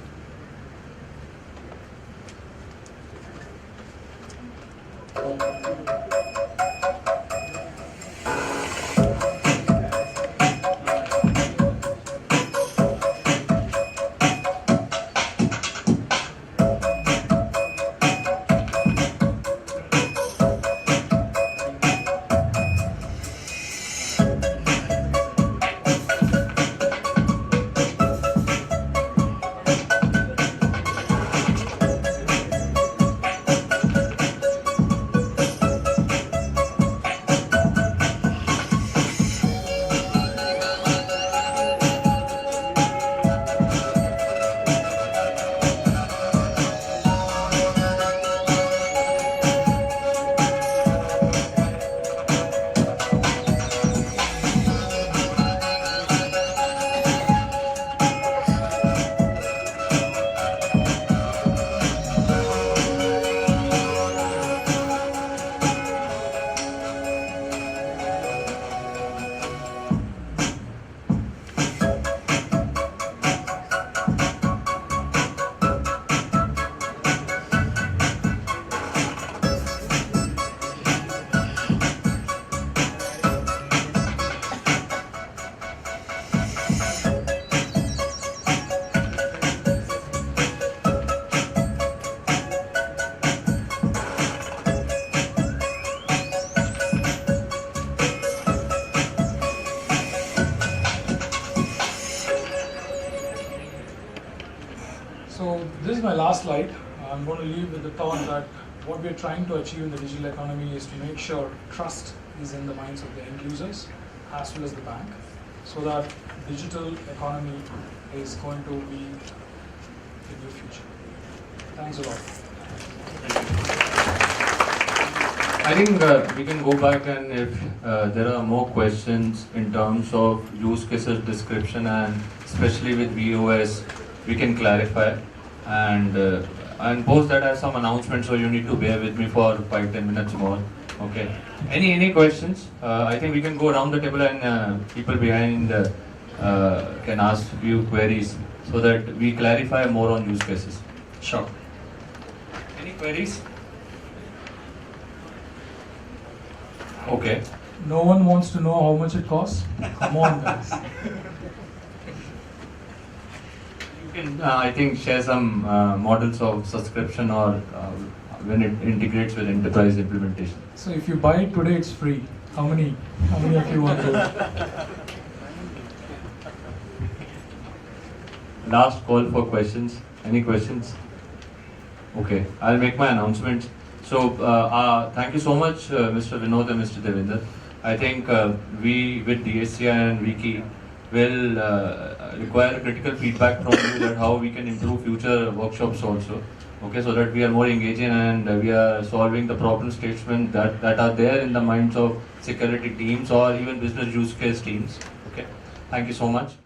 So this is my last slide. I'm going to leave with the thought that what we're trying to achieve in the digital economy is to make sure trust is in the minds of the end users as well as the bank, so that digital economy is going to be the new future. Thanks a lot. I think we can go back, and if there are more questions in terms of use cases description and especially with VOS, we can clarify. And post that as some announcement, so you need to bear with me for 5-10 minutes more. Okay. Any questions? I think we can go around the table and people behind can ask few queries so that we clarify more on use cases. Sure. Any queries? Okay. No one wants to know how much it costs? Come on, guys. You can, I think, share some models of subscription or when it integrates with enterprise implementation. So if you buy it today, it's free. How many of you want to? Last call for questions. Any questions? Okay, I'll make my announcements. So thank you so much, Mr. Vinod and Mr. Devinder. I think we with DSCI and Wiki will require critical feedback from you that how we can improve future workshops also. Okay, so that we are more engaging and we are solving the problem statements that are there in the minds of security teams or even business use case teams. Okay, thank you so much.